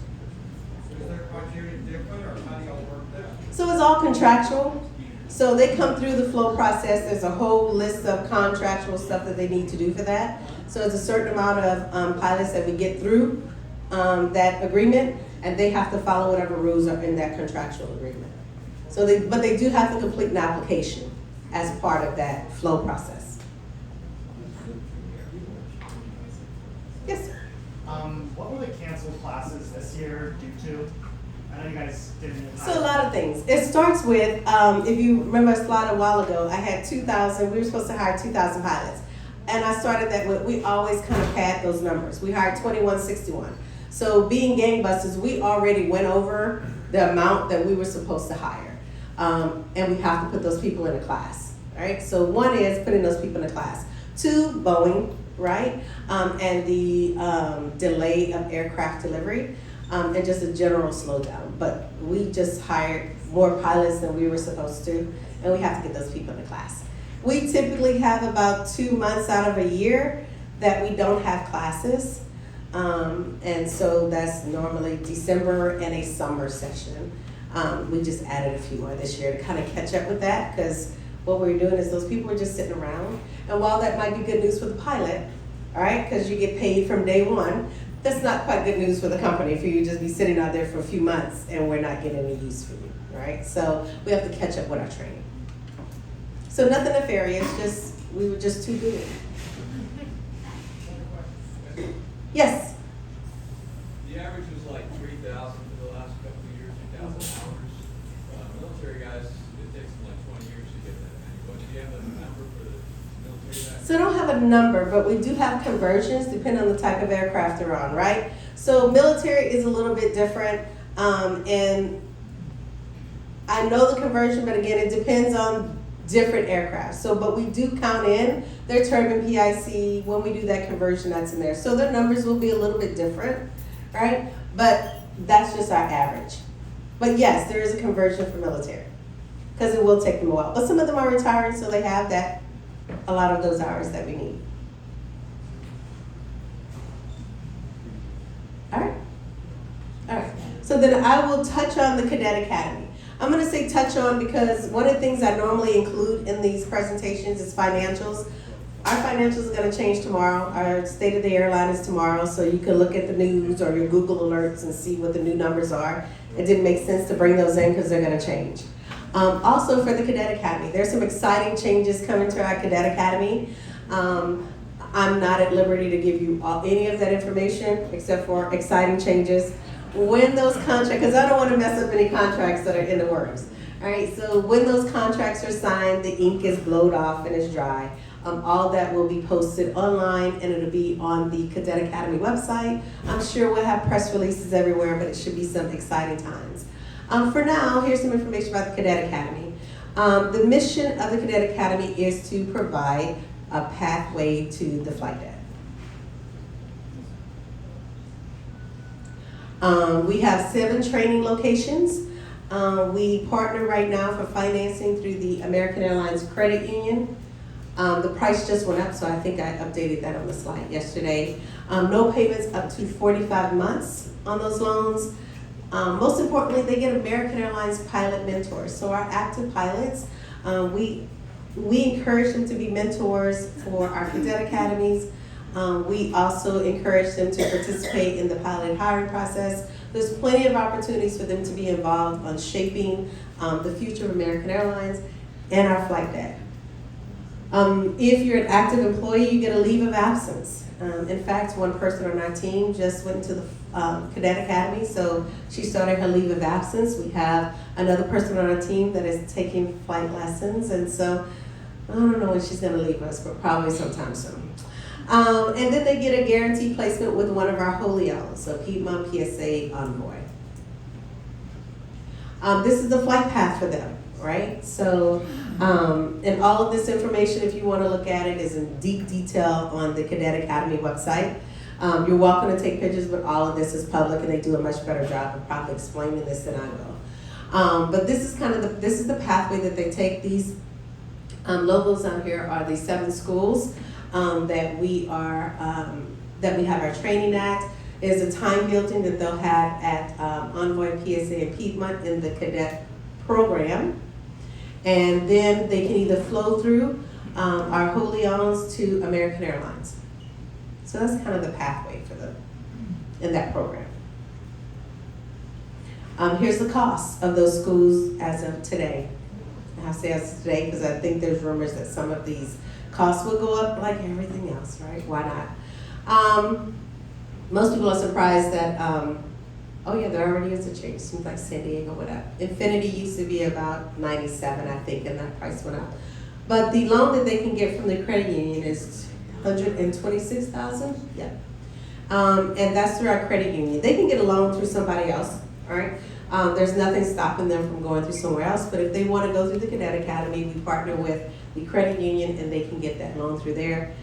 Is their criteria different, or how do y'all work that? So it's all contractual. So they come through the flow process. There's a whole list of contractual stuff that they need to do for that. So it's a certain amount of pilots that we get through that agreement, and they have to follow whatever rules are in that contractual agreement. But they do have to complete an application as part of that flow process. Yes, sir. What were the canceled classes this year due to? I know you guys didn't. So a lot of things. It starts with, if you remember a slide a while ago, I had 2,000, we were supposed to hire 2,000 pilots. And I started that with, we always kind of pad those numbers. We hired 2161. So being gangbusters, we already went over the amount that we were supposed to hire. And we have to put those people in a class, right? So one is putting those people in a class. Two, Boeing, right? And the delay of aircraft delivery. And just a general slowdown. But we just hired more pilots than we were supposed to, and we have to get those people in the class. We typically have about 2 months out of a year that we don't have classes. And so that's normally December and a summer session. We just added a few more this year to kind of catch up with that, because what we were doing is those people were just sitting around. And while that might be good news for the pilot, all right, because you get paid from day one, that's not quite good news for the company for you to just be sitting out there for a few months and we're not getting any use for you, right? So we have to catch up with our training. So nothing nefarious, just we were just too good. Yes? The average was like 3,000 for the last couple of years, 2,000 hours. Military guys, it takes them like 20 years to get that many. But do you have a number for the military guys? So I don't have a number, but we do have conversions depending on the type of aircraft they're on, right? So military is a little bit different, and I know the conversion, but again, it depends on different aircraft. So, but we do count in their turbine PIC. When we do that conversion, that's in there. So their numbers will be a little bit different, right? But that's just our average. But yes, there is a conversion for military, because it will take them a while. But some of them are retiring, so they have that, a lot of those hours that we need. All right. All right. So then I will touch on the Cadet Academy. I'm going to say touch on because one of the things I normally include in these presentations is financials. Our financials are going to change tomorrow. Our State of the Airline is tomorrow, so you can look at the news or your Google alerts and see what the new numbers are. It didn't make sense to bring those in because they're going to change. Also for the Cadet Academy, there's some exciting changes coming to our Cadet Academy. I'm not at liberty to give you any of that information except for exciting changes. When those contracts, because I don't want to mess up any contracts that are in the works. All right, so when those contracts are signed, the ink is blowed off and it's dry. All that will be posted online and it'll be on the Cadet Academy website. I'm sure we'll have press releases everywhere, but it should be some exciting times. For now, here's some information about the Cadet Academy. The mission of the Cadet Academy is to provide a pathway to the flight deck. We have 7 training locations. We partner right now for financing through the American Airlines Credit Union. The price just went up, so I think I updated that on the slide yesterday. No payments up to 45 months on those loans. Most importantly, they get American Airlines pilot mentors. So our active pilots, we encourage them to be mentors for our cadet academies. We also encourage them to participate in the pilot hiring process. There's plenty of opportunities for them to be involved on shaping the future of American Airlines and our flight deck. If you're an active employee, you get a leave of absence. In fact, one person on our team just went into the Cadet Academy, so she started her leave of absence. We have another person on our team that is taking flight lessons, and so I don't know when she's going to leave us, but probably sometime soon. And then they get a guaranteed placement with one of our wholly owned, so Piedmont PSA Envoy. This is the flight path for them, right? So, and all of this information, if you want to look at it, is in deep detail on the Cadet Academy website. You're welcome to take pictures, but all of this is public, and they do a much better job of probably explaining this than I will. But this is kind of this is the pathway that they take. These logos on here are the 7 schools that we have our training at. There's a time building that they'll have at Envoy, PSA, and Piedmont in the cadet program. And then they can either flow through our wholly owns to American Airlines. So that's kind of the pathway for them in that program. Here's the cost of those schools as of today. I say as of today because I think there's rumors that some of these costs will go up like everything else, right? Why not? Most people are surprised that, oh yeah, there already is a change. Seems like San Diego went up. Infinity used to be about 97, I think, and that price went up. But the loan that they can get from the credit union is $126,000. Yeah, and that's through our credit union. They can get a loan through somebody else. All right. There's nothing stopping them from going through somewhere else. But if they want to go through the Cadet Academy, we partner with the credit union, and they can get that loan through there.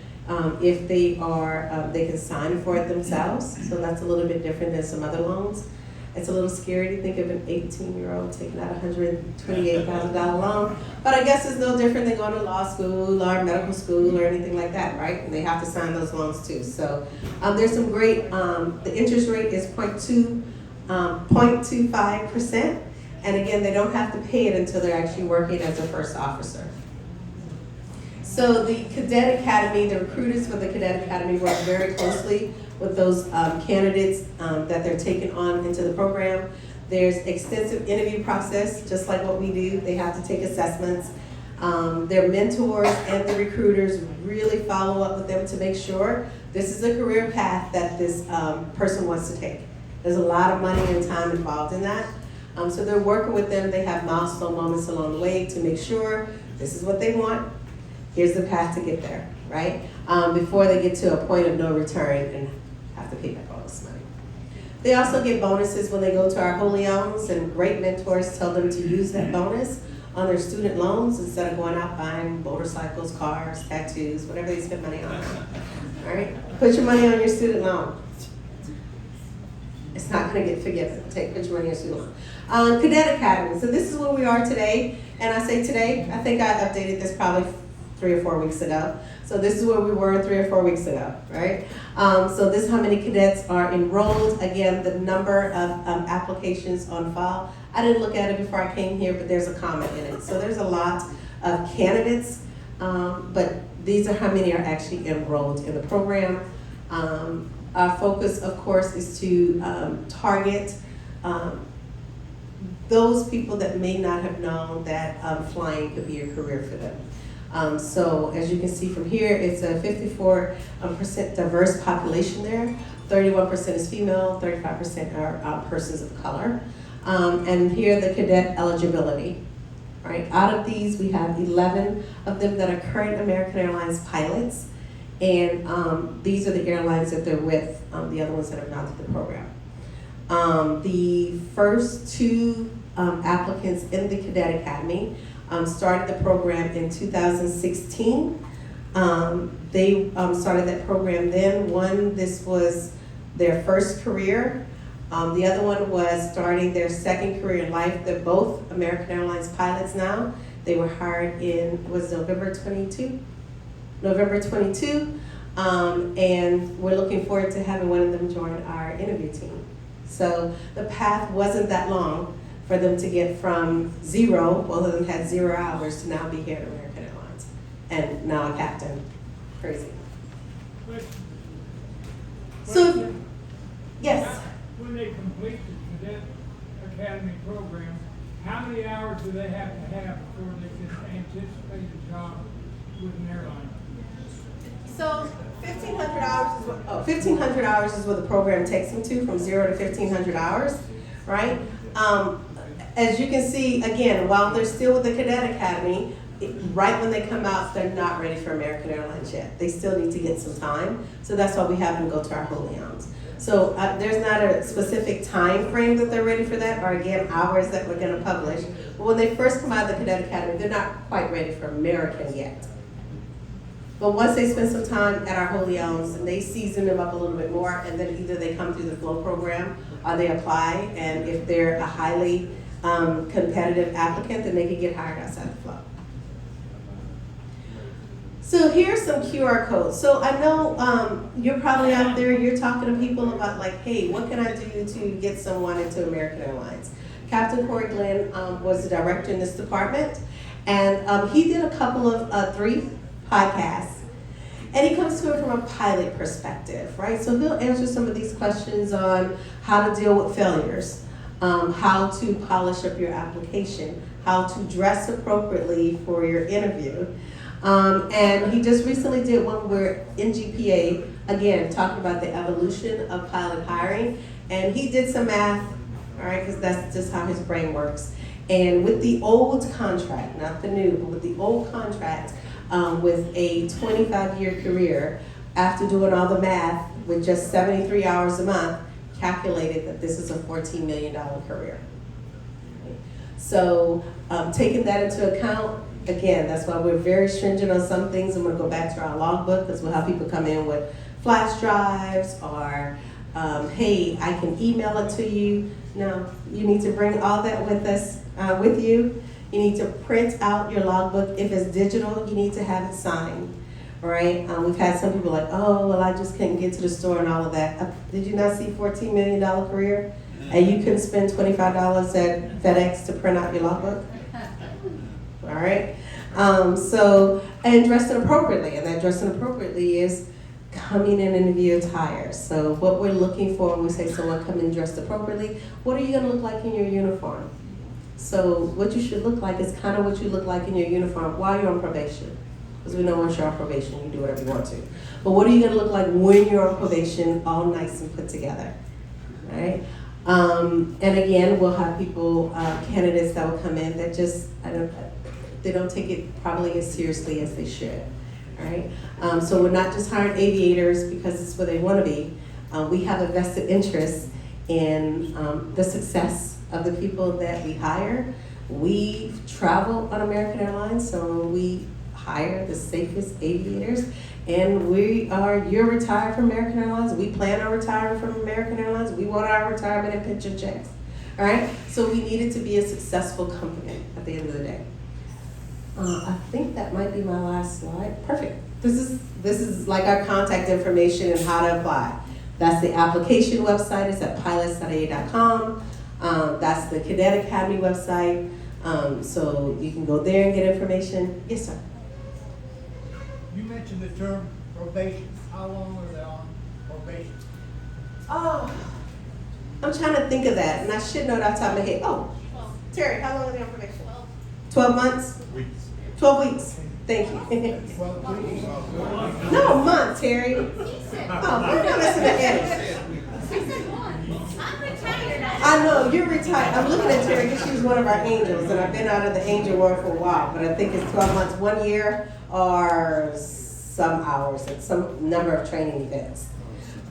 If they are, they can sign for it themselves. So that's a little bit different than some other loans. It's a little scary to think of an 18-year-old taking out a $128,000 loan. But I guess it's no different than going to law school or medical school or anything like that, right? And they have to sign those loans too. So there's some great, the interest rate is 0.25%. And again, they don't have to pay it until they're actually working as a first officer. So the Cadet Academy, the recruiters for the Cadet Academy work very closely with those candidates that they're taking on into the program. There's extensive interview process, just like what we do. They have to take assessments. Their mentors and the recruiters really follow up with them to make sure this is a career path that this person wants to take. There's a lot of money and time involved in that. So they're working with them. They have milestone moments along the way to make sure this is what they want. Here's the path to get there, right? Before they get to a point of no return and have to pay back all this money. They also get bonuses when they go to our wholly owns, and great mentors tell them to use that bonus on their student loans instead of going out buying motorcycles, cars, tattoos, whatever they spend money on. All right? Put your money on your student loan. It's not going to get forgiven. Put your money on your student loan. Cadet Academy. So this is where we are today. And I say today, I think I updated this probably 3 or 4 weeks ago. So this is where we were 3 or 4 weeks ago, right? So this is how many cadets are enrolled. Again, the number of applications on file. I didn't look at it before I came here, but there's a comment in it. So there's a lot of candidates, but these are how many are actually enrolled in the program. Our focus, of course, is to target those people that may not have known that flying could be a career for them. So as you can see from here, it's a 54% diverse population there. 31% is female, 35% are persons of color. And here the cadet eligibility, right? Out of these, we have 11 of them that are current American Airlines pilots. And these are the airlines that they're with, the other ones that have gone through the program. The first 2 applicants in the Cadet Academy started the program in 2016. They started that program then. This was their first career. The other one was starting their second career in life. They're both American Airlines pilots now. They were hired in, November 22? November 22. And we're looking forward to having one of them join our interview team. So the path wasn't that long for them to get from 0, both of them had 0 hours, to now be here at American Airlines. And now a captain. Crazy. So, yes? When they complete the Cadet Academy program, how many hours do they have to have before they can anticipate a job with an airline? So 1,500 hours is what, 1,500 hours is what the program takes them to, from 0 to 1,500 hours, right? As you can see, again, while they're still with the Cadet Academy, right when they come out, they're not ready for American Airlines yet. They still need to get some time, so that's why we have them go to our Holy Hounds. So there's not a specific time frame that they're ready for that, or again, hours that we're gonna publish. But when they first come out of the Cadet Academy, they're not quite ready for American yet. But once they spend some time at our Holy Hounds and they season them up a little bit more, and then either they come through the flow program or they apply, and if they're a highly competitive applicant, then they can get hired outside the flow. So here's some QR codes. So I know you're probably out there, you're talking to people about like, hey, what can I do to get someone into American Airlines? Captain Corey Glenn was the director in this department, and he did a couple of 3 podcasts. And he comes to it from a pilot perspective, right? So he'll answer some of these questions on how to deal with failures, how to polish up your application, how to dress appropriately for your interview. And he just recently did one where in GPA, again, talking about the evolution of pilot hiring. And he did some math, all right, because that's just how his brain works. And with the old contract, not the new, but with the old contract, with a 25-year career, after doing all the math, with just 73 hours a month, calculated that this is a $14 million career. So taking that into account, again, that's why we're very stringent on some things. I'm gonna go back to our logbook, because we'll have people come in with flash drives, or hey, I can email it to you. No, you need to bring all that with us, with you. You need to print out your logbook. If it's digital, you need to have it signed, right? We've had some people like, oh, well, I just couldn't get to the store and all of that. Did you not see $14 million career? And you couldn't spend $25 at FedEx to print out your logbook? All right? And dressing appropriately. And that dressing appropriately is coming in interview attire. So what we're looking for when we say someone come in dressed appropriately, what are you gonna look like in your uniform? So what you should look like is kind of what you look like in your uniform while you're on probation. Because we know once you're on probation, you do whatever you want to. But what are you gonna look like when you're on probation, all nice and put together, right? And again, we'll have people, candidates that will come in that just, they don't take it probably as seriously as they should, right? So we're not just hiring aviators because it's where they want to be. We have a vested interest in the success of the people that we hire. We travel on American Airlines, so we hire the safest aviators. And you're retired from American Airlines. We plan on retiring from American Airlines. We want our retirement and pension checks, all right? So we need it to be a successful company at the end of the day. I think that might be my last slide. Perfect. This is like our contact information and how to apply. That's the application website. It's at pilots.aa.com. That's the Cadet Academy website. So you can go there and get information. Yes, sir. You mentioned the term probation. How long are they on probation? Oh, I'm trying to think of that, and I should know it off the top of my head. Oh, Terry, how long are they on probation? 12 months? 12 weeks. Thank you. No, month, Terry. Oh, we're not missing the edit. I know, you're retired. I'm looking at Terry because she's one of our angels, and I've been out of the angel world for a while, but I think it's 12 months, 1 year, or some hours and some number of training events.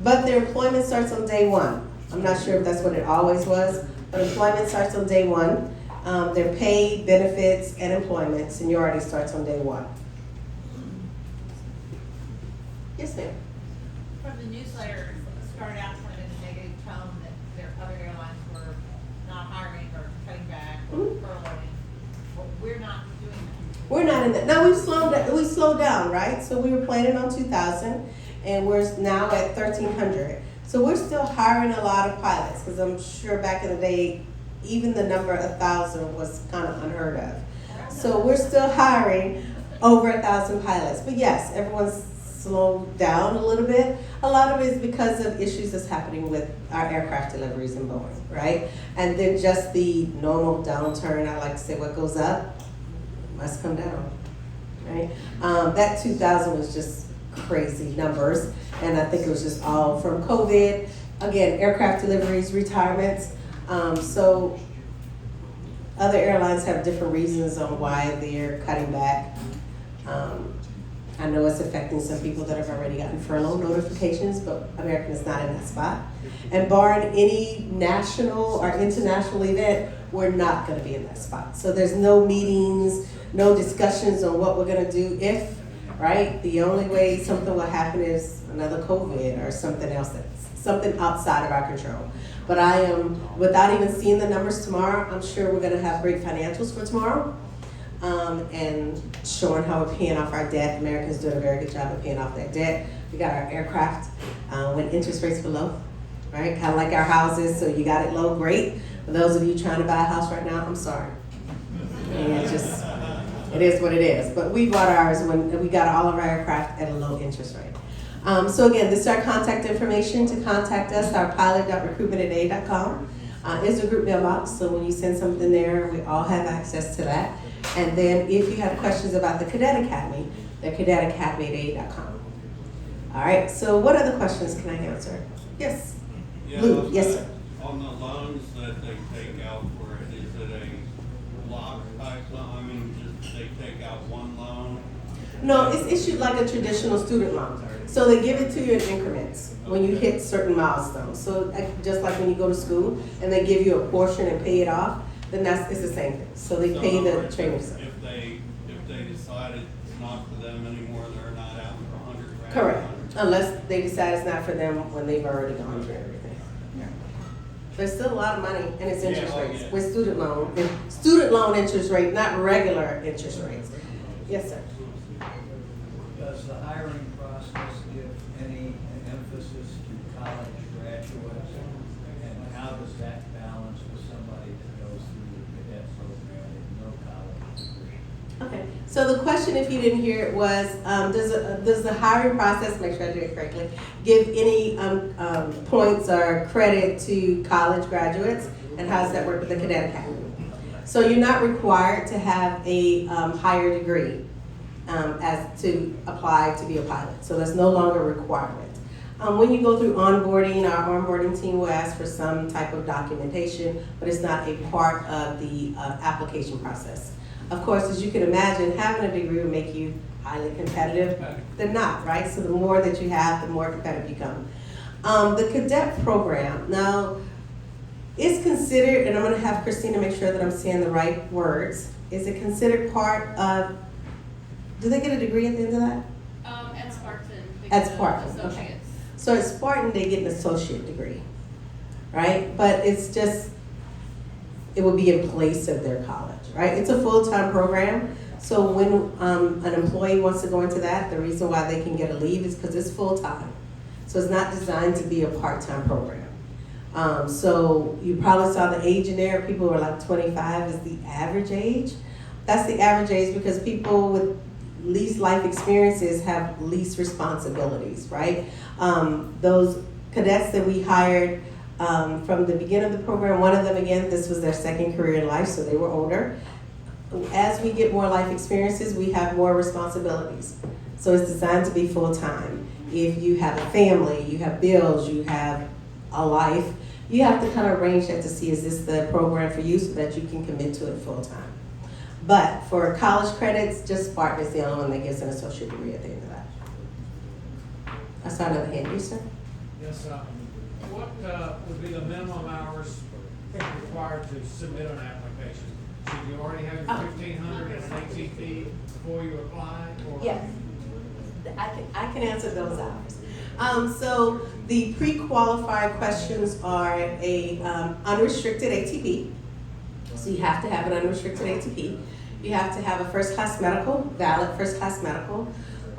But their employment starts on day 1. I'm not sure if that's what it always was, but employment starts on day 1. Their pay, benefits, and employment seniority starts on day 1. Yes, ma'am. From the newsletter, it started out kind of in a negative tone that their other airlines were not hiring or cutting back or furloughing. But we're not doing that. We're not in that. Now we slowed down, right? So we were planning on 2,000, and we're now at 1,300. So we're still hiring a lot of pilots, because I'm sure back in the day, even the number 1,000 was kind of unheard of. So we're still hiring over 1,000 pilots. But yes, everyone's slowed down a little bit. A lot of it is because of issues that's happening with our aircraft deliveries in Boeing, right? And then just the normal downturn. I like to say what goes up must come down. right? That 2,000 was just crazy numbers, and I think it was just all from COVID. Again, aircraft deliveries, retirements. So other airlines have different reasons on why they're cutting back. I know it's affecting some people that have already gotten furlough notifications, but American is not in that spot. And barring any national or international event, we're not gonna be in that spot. So there's no meetings, no discussions on what we're gonna do if, right? The only way something will happen is another COVID or something else that's something outside of our control. But I am, without even seeing the numbers tomorrow, I'm sure we're gonna have great financials for tomorrow. And showing how we're paying off our debt. Americans doing a very good job of paying off that debt. We got our aircraft when interest rates were low, right? Kind of like our houses, so you got it low, great. For those of you trying to buy a house right now, I'm sorry. And it is what it is. But we bought ours when we got all of our aircraft at a low interest rate. So again, this is our contact information to contact us, our pilot.recruitment@a.com. Is a group mailbox, so when you send something there, we all have access to that. And then if you have questions about the Cadet Academy, the cadetacademy@a.com. All right, so what other questions can I answer? Yes? Yeah, Lou, yes, sir. On the loans that they take out for it, is it a block type loan? I mean, just they take out one loan? No, it's issued like a traditional student loan. So they give it to you in increments when you hit certain milestones. So just like when you go to school and they give you a portion and pay it off, then it's the same thing. So they pay the training center. If they decide it's not for them anymore, they're not out for 100 grand? Correct, unless they decide it's not for them when they've already gone through everything. There's still a lot of money and it's interest rates with student loan interest rate, not regular interest rates. Yes, sir. Does the hiring process give any emphasis to college graduates? And how does that balance with somebody that goes through the cadet program with no college degree? Okay, so the question, if you didn't hear it, was does the hiring process, make sure I do it correctly, give any points or credit to college graduates, and how does that work with the Cadet Academy? So you're not required to have a higher degree as to apply to be a pilot, so that's no longer a requirement. When you go through onboarding, our onboarding team will ask for some type of documentation, but it's not a part of the application process. Of course, as you can imagine, having a degree will make you highly competitive than not, right? So the more that you have, the more competitive you become. The cadet program, now, is considered, and I'm gonna have Christina make sure that I'm saying the right words, is it considered part of, do they get a degree at the end of that? At Spartan. At Spartan, okay. Associates. So at Spartan, they get an associate degree, right? But it's just, it will be in place of their college, right? It's a full-time program. So when an employee wants to go into that, the reason why they can get a leave is because it's full-time. So it's not designed to be a part-time program. So you probably saw the age in there. People were like 25 is the average age. That's the average age because people with least life experiences have least responsibilities, right? Those cadets that we hired from the beginning of the program, one of them, again, this was their second career in life, so they were older. As we get more life experiences, we have more responsibilities. So it's designed to be full-time. If you have a family, you have bills, you have a life, you have to kind of arrange that to see, is this the program for you so that you can commit to it full-time. But for college credits, just Spartan is the only one that gets an associate degree at the end of that. I saw another hand, you sir? Yes, what would be the minimum hours required to submit an application? Should you already have your 1,500 as an ATP before you apply? Or? Yes, I can answer those hours. So the pre-qualified questions are a unrestricted ATP. So you have to have an unrestricted ATP. You have to have a first-class medical, valid first-class medical.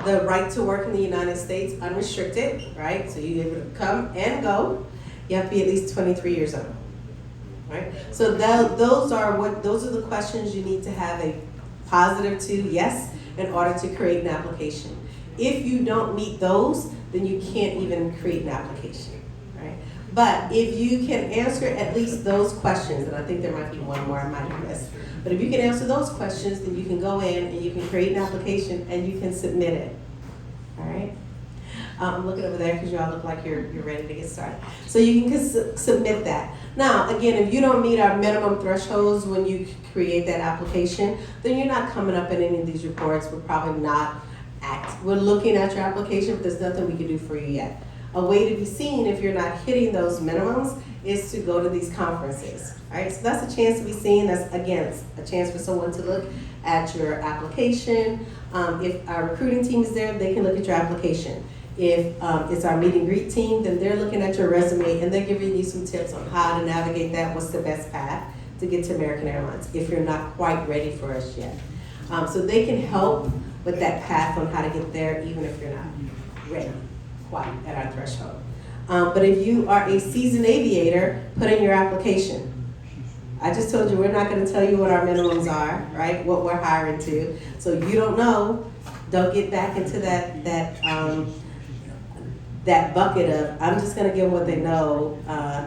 The right to work in the United States, unrestricted, right? So you're able to come and go. You have to be at least 23 years old, right? So those are the questions you need to have a positive to yes in order to create an application. If you don't meet those, then you can't even create an application, right? But if you can answer at least those questions, and I think there might be one more I might have missed, but if you can answer those questions, then you can go in and you can create an application and you can submit it. All right? I'm looking over there because you all look like you're ready to get started. So you can submit that. Now, again, if you don't meet our minimum thresholds when you create that application, then you're not coming up in any of these reports. We're probably not we're looking at your application, but there's nothing we can do for you yet. A way to be seen if you're not hitting those minimums is to go to these conferences. All right, so that's a chance to be seen. That's, again, a chance for someone to look at your application. If our recruiting team is there, they can look at your application. If it's our meet and greet team, then they're looking at your resume and they're giving you some tips on how to navigate that, what's the best path to get to American Airlines if you're not quite ready for us yet. So they can help with that path on how to get there even if you're not ready quite at our threshold. But if you are a seasoned aviator, put in your application. I just told you we're not going to tell you what our minimums are, right? What we're hiring to. So if you don't know, don't get back into that bucket of, I'm just going to give them what they know,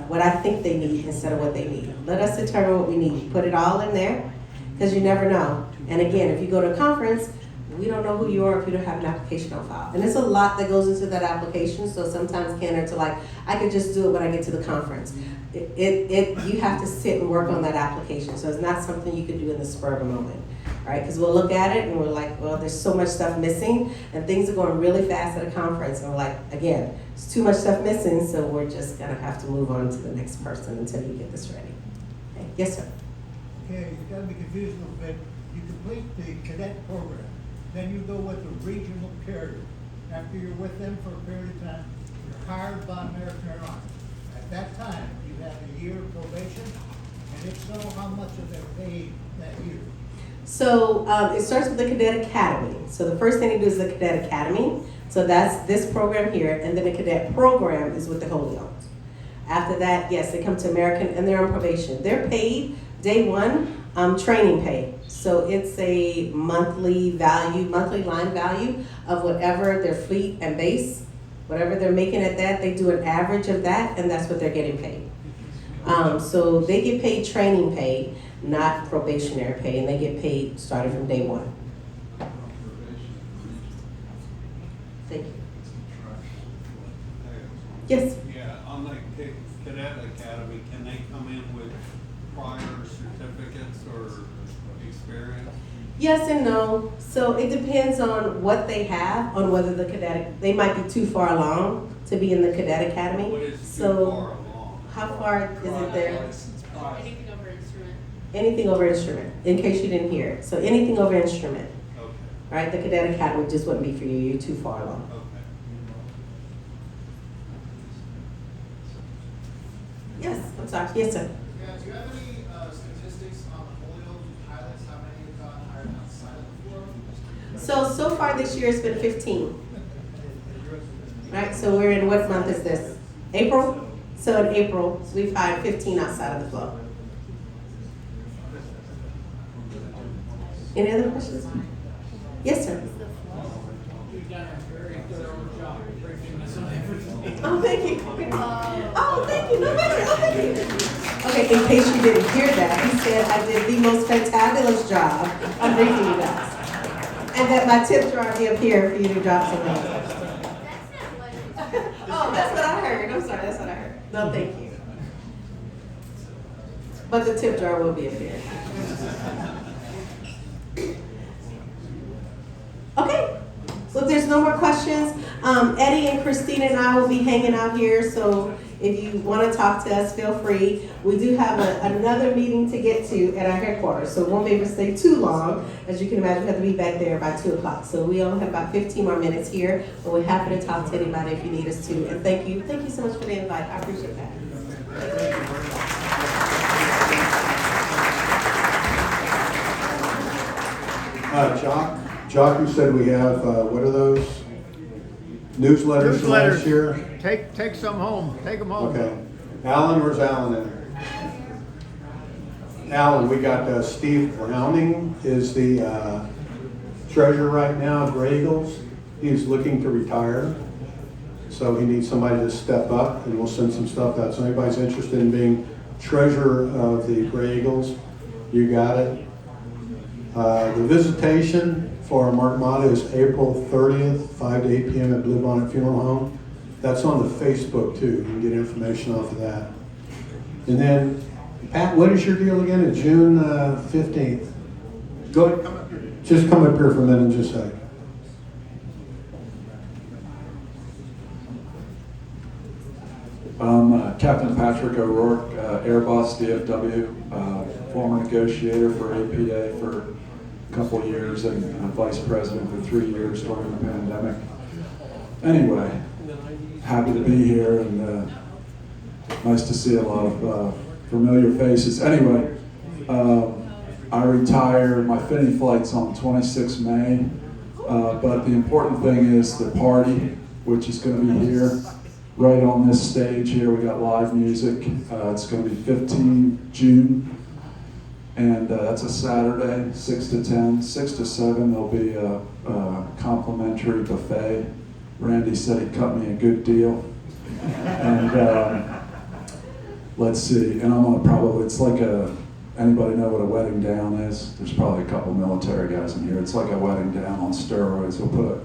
what I think they need instead of what they need. Let us determine what we need. Put it all in there because you never know. And again, if you go to a conference, we don't know who you are if you don't have an application on file. And there's a lot that goes into that application, so sometimes candidates are like, I could just do it when I get to the conference. You have to sit and work on that application, so it's not something you can do in the spur of a moment, right? Because we'll look at it and we're like, well, there's so much stuff missing, and things are going really fast at a conference, and we're like, again, there's too much stuff missing, so we're just gonna have to move on to the next person until you get this ready. Okay. Yes, sir. Okay, you got me confused a little bit. You complete the cadet program. Then you go with the regional carrier. After you're with them for a period of time, you're hired by American Airlines. At that time, you have a year of probation, and if so, how much are they paid that year? So it starts with the Cadet Academy. So the first thing you do is the Cadet Academy. So that's this program here, and then the Cadet program is with the wholly owned. After that, yes, they come to American and they're on probation. They're paid day one, training pay. So it's a monthly line value of whatever their fleet and base, whatever they're making at that, they do an average of that, and that's what they're getting paid. So they get paid training pay, not probationary pay, and they get paid starting from day one. Thank you. Yes? Yeah, on the Cadet Academy, can they come in with prior certificates or experience? Yes and no. So it depends on what they have, on whether the cadet, they might be too far along to be in the Cadet Academy. What is So too far along? how far is it there? Anything over instrument. Anything over instrument, in case you didn't hear it. So anything over instrument, Okay, right? The Cadet Academy just wouldn't be for you. You're too far along. okay. Yes, I'm sorry. Yes, sir. Yeah, do you have any statistics on the wholly owned pilots, how many have gone hired outside of the floor? So far this year it's been 15. Right, so we're in, what month is this? April? So in April, we've hired 15 outside of the flow. Any other questions? Yes, sir. You've done a very thorough job of briefing us on everything. Oh, thank you. Oh, thank you. No, thank you. Okay, in case you didn't hear that, he said I did the most fantabulous job of briefing you guys. And that my tip jar be up here for you to drop some in. Oh, that's what I heard. I'm sorry, that's what I heard. No, thank you. But the tip jar will be up here. Okay, so if there's no more questions, Eddie and Christina and I will be hanging out here, so if you want to talk to us, feel free. We do have another meeting to get to at our headquarters, so we won't be able to stay too long. As you can imagine, we have to be back there by 2 o'clock. So we only have about 15 more minutes here, but we're happy to talk to anybody if you need us to. And thank you so much for the invite. I appreciate that. Jock, you said we have, what are those? Newsletters from last year? Take some home, take them home. Okay. Alan, where's Alan in there? Alan, we got Steve Browning is the treasurer right now at Gray Eagles. He's looking to retire. So he needs somebody to step up, and we'll send some stuff out. So anybody's interested in being treasurer of the Gray Eagles, you got it. The visitation for Mark Mata is April 30th, 5 to 8 p.m. at Blue Bonnet Funeral Home. That's on the Facebook too. You can get information off of that. And then, Pat, what is your deal again? It's June 15th. Go ahead, come up here. Just come up here for a minute and just say. Captain Patrick O'Rourke, Airbus, DFW, former negotiator for APA for a couple of years and vice president for 3 years during the pandemic. Anyway, happy to be here and nice to see a lot of familiar faces. Anyway, I retired, my fitting flight's on 26 May, but the important thing is the party, which is going to be here. Right on this stage here, we got live music. It's going to be 15 June, and that's a Saturday, 6 to 10. 6 to 7, there'll be a complimentary buffet. Randy said he cut me a good deal. And let's see, and I'm gonna probably, it's like anybody know what a wedding down is? There's probably a couple military guys in here. It's like a wedding down on steroids. We'll put a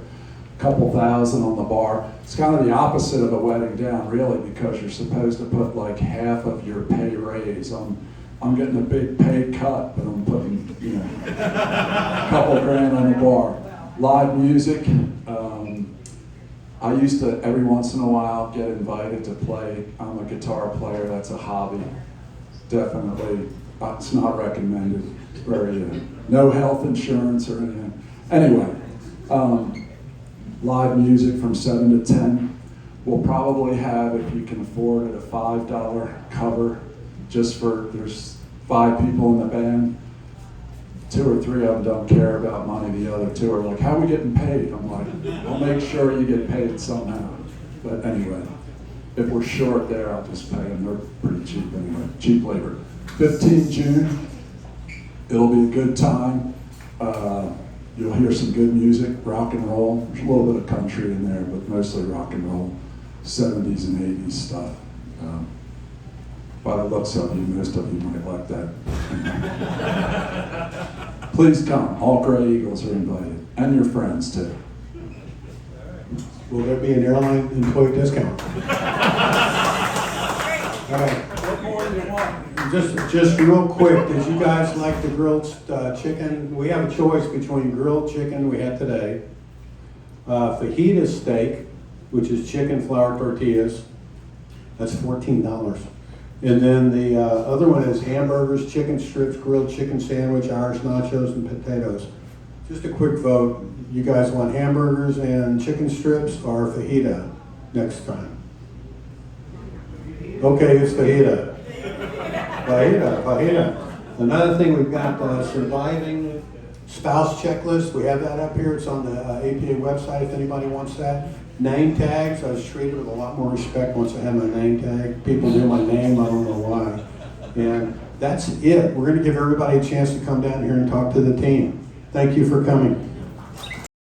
couple thousand on the bar. It's kind of the opposite of a wedding down, really, because you're supposed to put like half of your pay raise. I'm getting a big pay cut, but I'm putting, a couple grand on the bar. Live music. I used to, every once in a while, get invited to play. I'm a guitar player. That's a hobby. Definitely, it's not recommended. It's very, no health insurance or anything. Anyway, live music from 7 to 10. We'll probably have, if you can afford it, a $5 cover just for, there's 5 people in the band. 2 or 3 of them don't care about money. The other 2 are like, how are we getting paid? I'm like, I'll make sure you get paid somehow. But anyway, if we're short there, I'll just pay them. They're pretty cheap anyway, cheap labor. 15 June, it'll be a good time. You'll hear some good music, rock and roll. There's a little bit of country in there, but mostly rock and roll, 70s and 80s stuff. By the looks of you, most of you might like that. Please come. All Gray Eagles are invited, and your friends too. Will there be an airline employee discount? All right. What more do you want? Just real quick, did you guys like the grilled chicken? We have a choice between grilled chicken we had today, fajita steak, which is chicken flour tortillas. That's $14. And then the other one is hamburgers, chicken strips, grilled chicken sandwich, Irish nachos, and potatoes. Just a quick vote. You guys want hamburgers and chicken strips or fajita next time? Okay, it's fajita. Fajita. Another thing, we've got surviving spouse checklist. We have that up here. It's on the APA website if anybody wants that. Name tags, I was treated with a lot more respect once I had my name tag. People knew my name, I don't know why. And that's it. We're going to give everybody a chance to come down here and talk to the team. Thank you for coming.